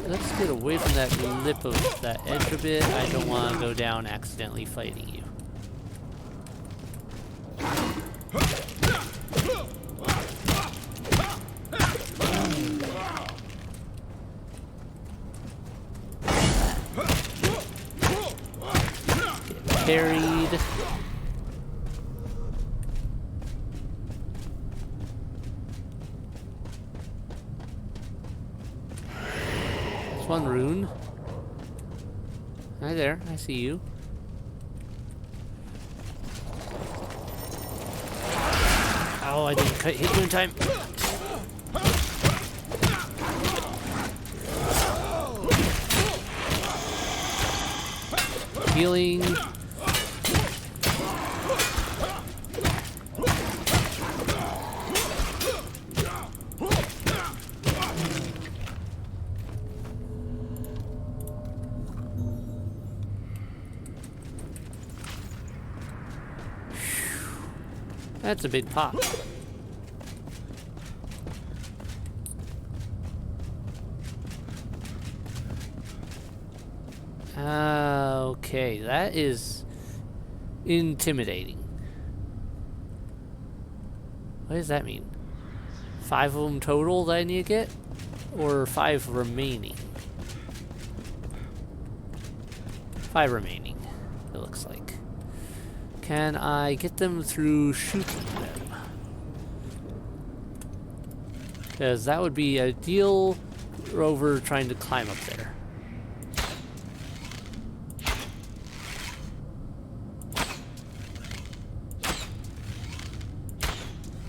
Let's get away from that lip of that edge a bit. I don't want to go down accidentally fighting you. Get parried. One rune. Hi there, I see you. Oh, I didn't hit you in time. Healing. That's a big pop. Okay, that is intimidating. What does that mean? 5 of them total that I need to get? Or 5 remaining? 5 remaining, it looks like. Can I get them through shooting them? Because that would be ideal over trying to climb up there.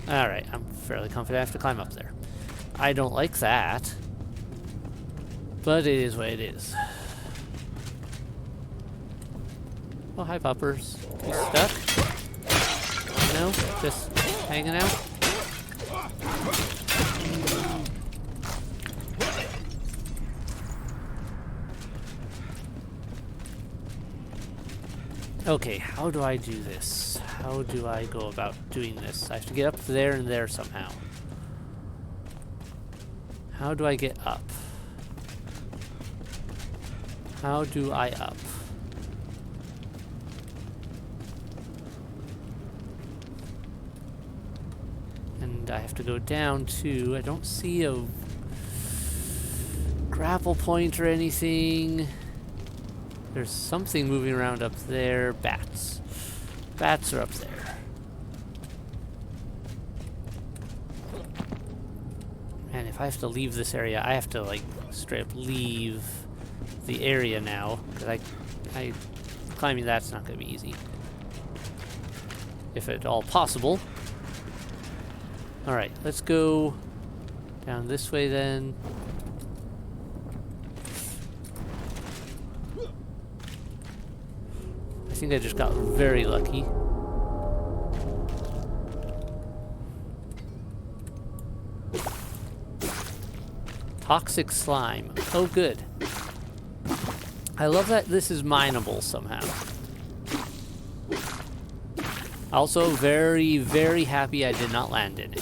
Alright, I'm fairly confident I have to climb up there. I don't like that, but it is what it is. Oh, hi, puppers. You stuck? No? Just hanging out? Okay, how do I do this? How do I go about doing this? I have to get up there and there somehow. How do I get up? How do I up? And I have to go down too. I don't see a grapple point or anything. There's something moving around up there. Bats. Bats are up there. Man, if I have to leave this area, I have to like straight up leave the area now. Because I climbing that's not going to be easy. If at all possible. Alright, let's go down this way then. I think I just got very lucky. Toxic slime. Oh, good. I love that this is mineable somehow. Also, very, very happy I did not land in it.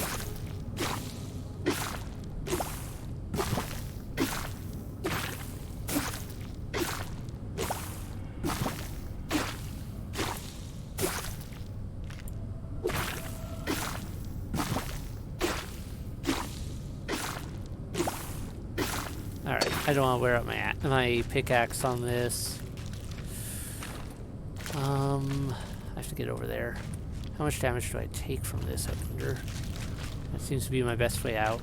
Alright, I don't want to wear out my pickaxe on this. I have to get over there. How much damage do I take from this, I wonder? That seems to be my best way out.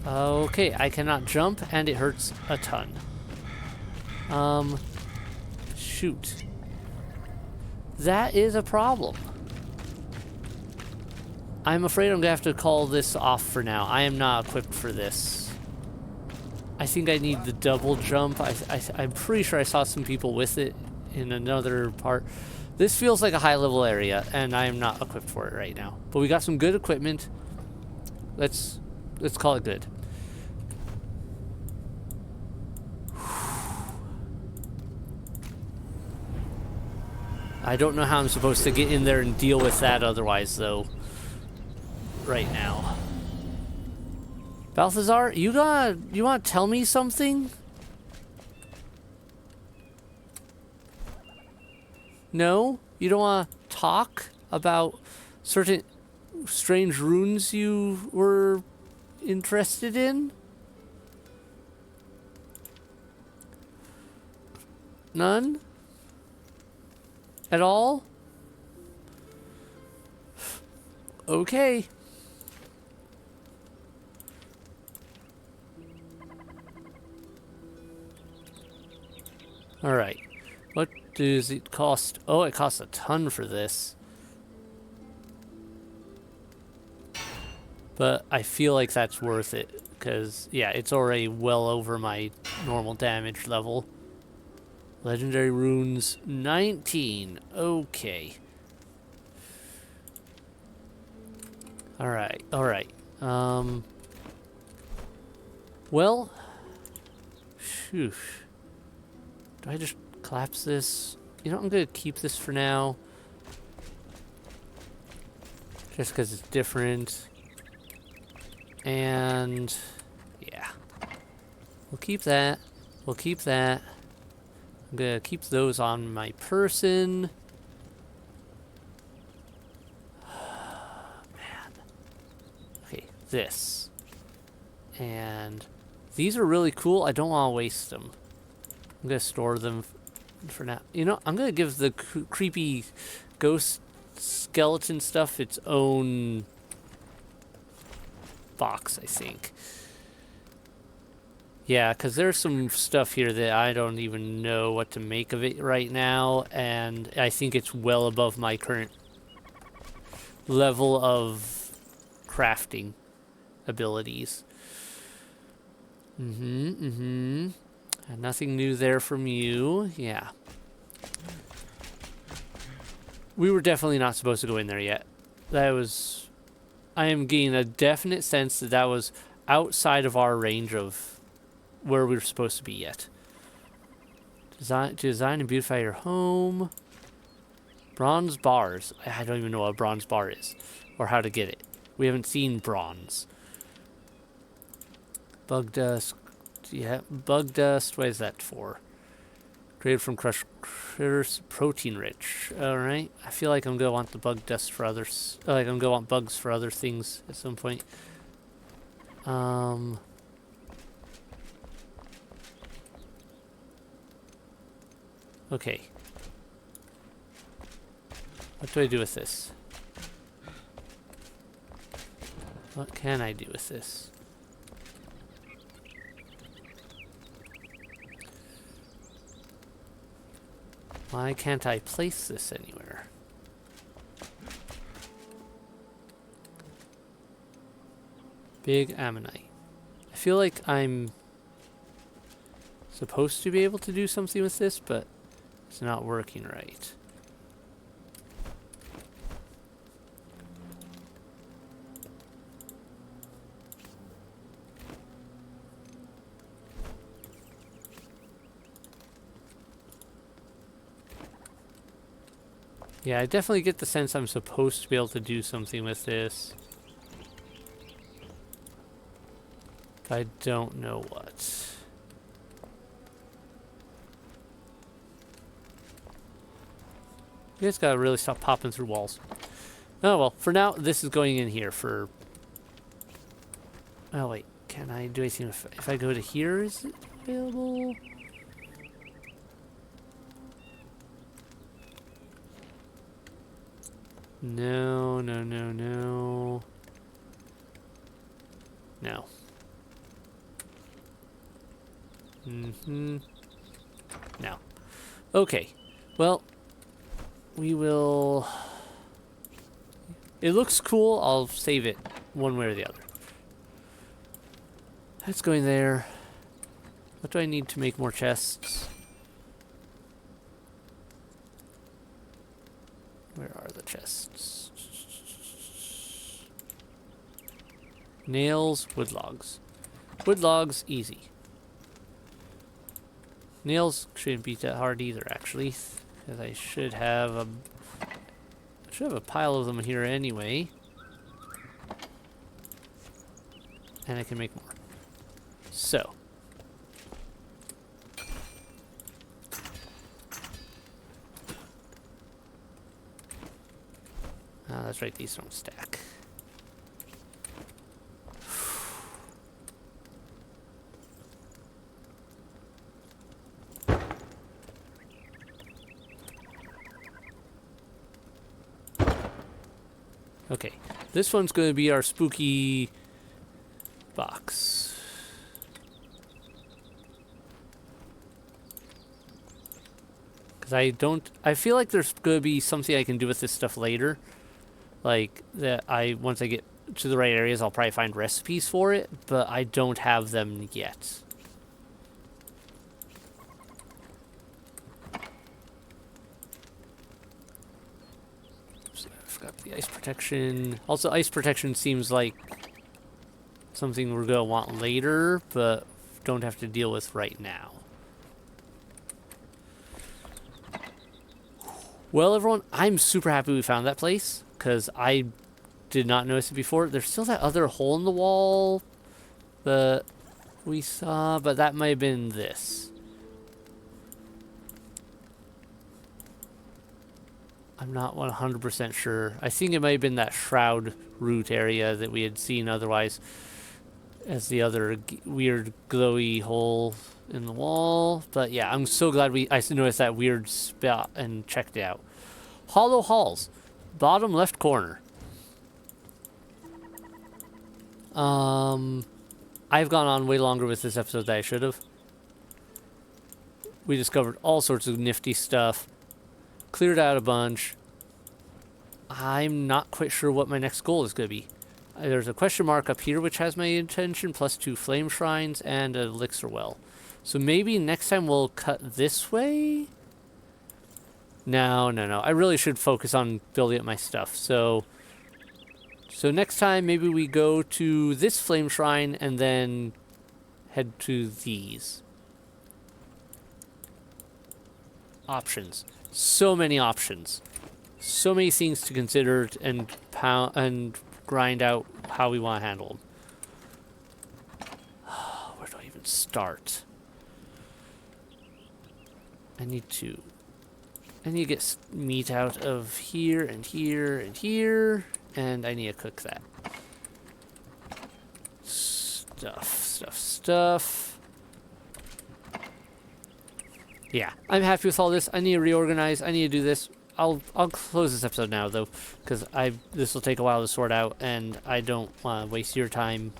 Okay, I cannot jump, and it hurts a ton. Shoot. That is a problem. I'm afraid I'm gonna have to call this off for now. I am not equipped for this. I think I need the double jump. I'm pretty sure I saw some people with it in another part. This feels like a high level area, and I am not equipped for it right now. But we got some good equipment. Let's call it good. I don't know how I'm supposed to get in there and deal with that otherwise, though. Right now. Balthazar, you want to tell me something? No? You don't want to talk about certain strange runes you were interested in? None? At all? Okay. Alright. What does it cost? Oh, it costs a ton for this. But I feel like that's worth it. Because, yeah, it's already well over my normal damage level. Legendary runes 19. Okay. Alright, alright. Well, phew. Do I just collapse this. You know, I'm gonna keep this for now. Just because it's different. And yeah. We'll keep that. We'll keep that. I'm gonna keep those on my person. Man. Okay, this. And these are really cool. I don't want to waste them. I'm gonna store them for now. You know, I'm gonna give the creepy ghost skeleton stuff its own box, I think. Yeah, because there's some stuff here that I don't even know what to make of it right now, and I think it's well above my current level of crafting abilities. And nothing new there from you. Yeah. We were definitely not supposed to go in there yet. That was... I am getting a definite sense that that was outside of our range of where we were supposed to be yet. Design and beautify your home. Bronze bars. I don't even know what a bronze bar is. Or how to get it. We haven't seen bronze. Bug dust. Yeah, bug dust. What is that for? Created from crushed critters. Protein rich. Alright. I feel like I'm going to want the bug dust for others. Like I'm going to want bugs for other things at some point. Okay. What do I do with this? What can I do with this? Why can't I place this anywhere? Big ammonite. I feel like I'm supposed to be able to do something with this, but it's not working right. Yeah, I definitely get the sense I'm supposed to be able to do something with this. But I don't know what. You guys gotta really stop popping through walls. Oh well, for now, this is going in here for... Oh wait, can I do anything if I go to here? Is it available? No, no, no, no. No. No. Okay. Well, we will... It looks cool. I'll save it one way or the other. That's going there. What do I need to make more chests? Where are the chests? Nails, wood logs. Wood logs, easy. Nails shouldn't be that hard either, actually. Because I should have a pile of them here anyway. And I can make more. So. That's right, these don't stack. Okay, this one's going to be our spooky box. Because I feel like there's going to be something I can do with this stuff later. Like, once I get to the right areas, I'll probably find recipes for it, but I don't have them yet. Oops, I forgot the ice protection. Also, ice protection seems like something we're going to want later, but don't have to deal with right now. Well, everyone, I'm super happy we found that place, because I did not notice it before. There's still that other hole in the wall that we saw, but that might have been this. I'm not 100% sure. I think it might have been that shroud root area that we had seen otherwise as the other weird glowy hole in the wall. But yeah, I'm so glad I noticed that weird spot and checked it out. Hollow halls, bottom left corner. I've gone on way longer with this episode than I should have. We discovered all sorts of nifty stuff. Cleared out a bunch. I'm not quite sure what my next goal is going to be. There's a question mark up here which has my attention, plus 2 flame shrines and an elixir well. So maybe next time we'll cut this way? No. I really should focus on building up my stuff. So next time maybe we go to this flame shrine and then head to these. Options. So many options. So many things to consider and grind out how we want to handle them. Where do I even start? I need to get meat out of here and here and here, and I need to cook that. Stuff. Yeah, I'm happy with all this. I need to reorganize. I need to do this. I'll close this episode now though, because this will take a while to sort out, and I don't want to waste your time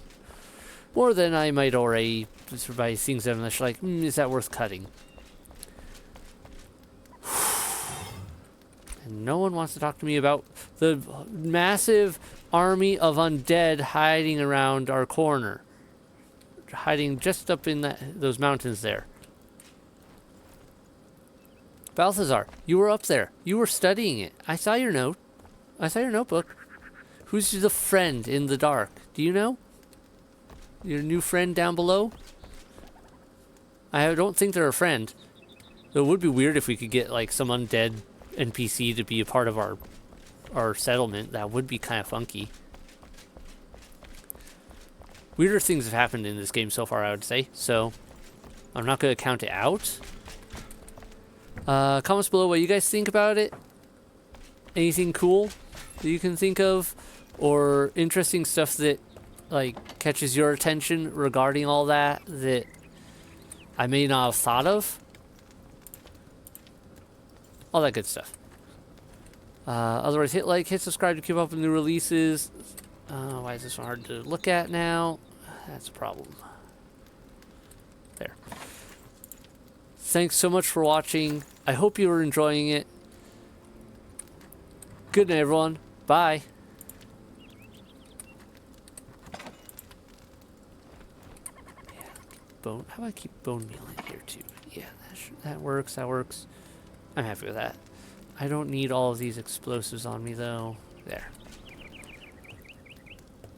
more than I might already just by seeing something that's like, is that worth cutting? And no one wants to talk to me about the massive army of undead hiding around our corner, hiding just up in those mountains there. Balthazar, you were up there. You were studying it. I saw your note. I saw your notebook. Who's the friend in the dark? Do you know? Your new friend down below? I don't think they're a friend. It would be weird if we could get like some undead NPC to be a part of our settlement. That would be kind of funky. Weirder things have happened in this game so far, I would say. So I'm not going to count it out. Comments below what you guys think about it. Anything cool that you can think of, or interesting stuff that like catches your attention regarding all that I may not have thought of. All that good stuff. Otherwise, hit like, hit subscribe to keep up with new releases. Why is this one hard to look at now? That's a problem. There. Thanks so much for watching. I hope you were enjoying it. Good night, everyone. Bye. Yeah, bone. How about I keep bone meal in here too? Yeah, that works. That works. I'm happy with that. I don't need all of these explosives on me though. There.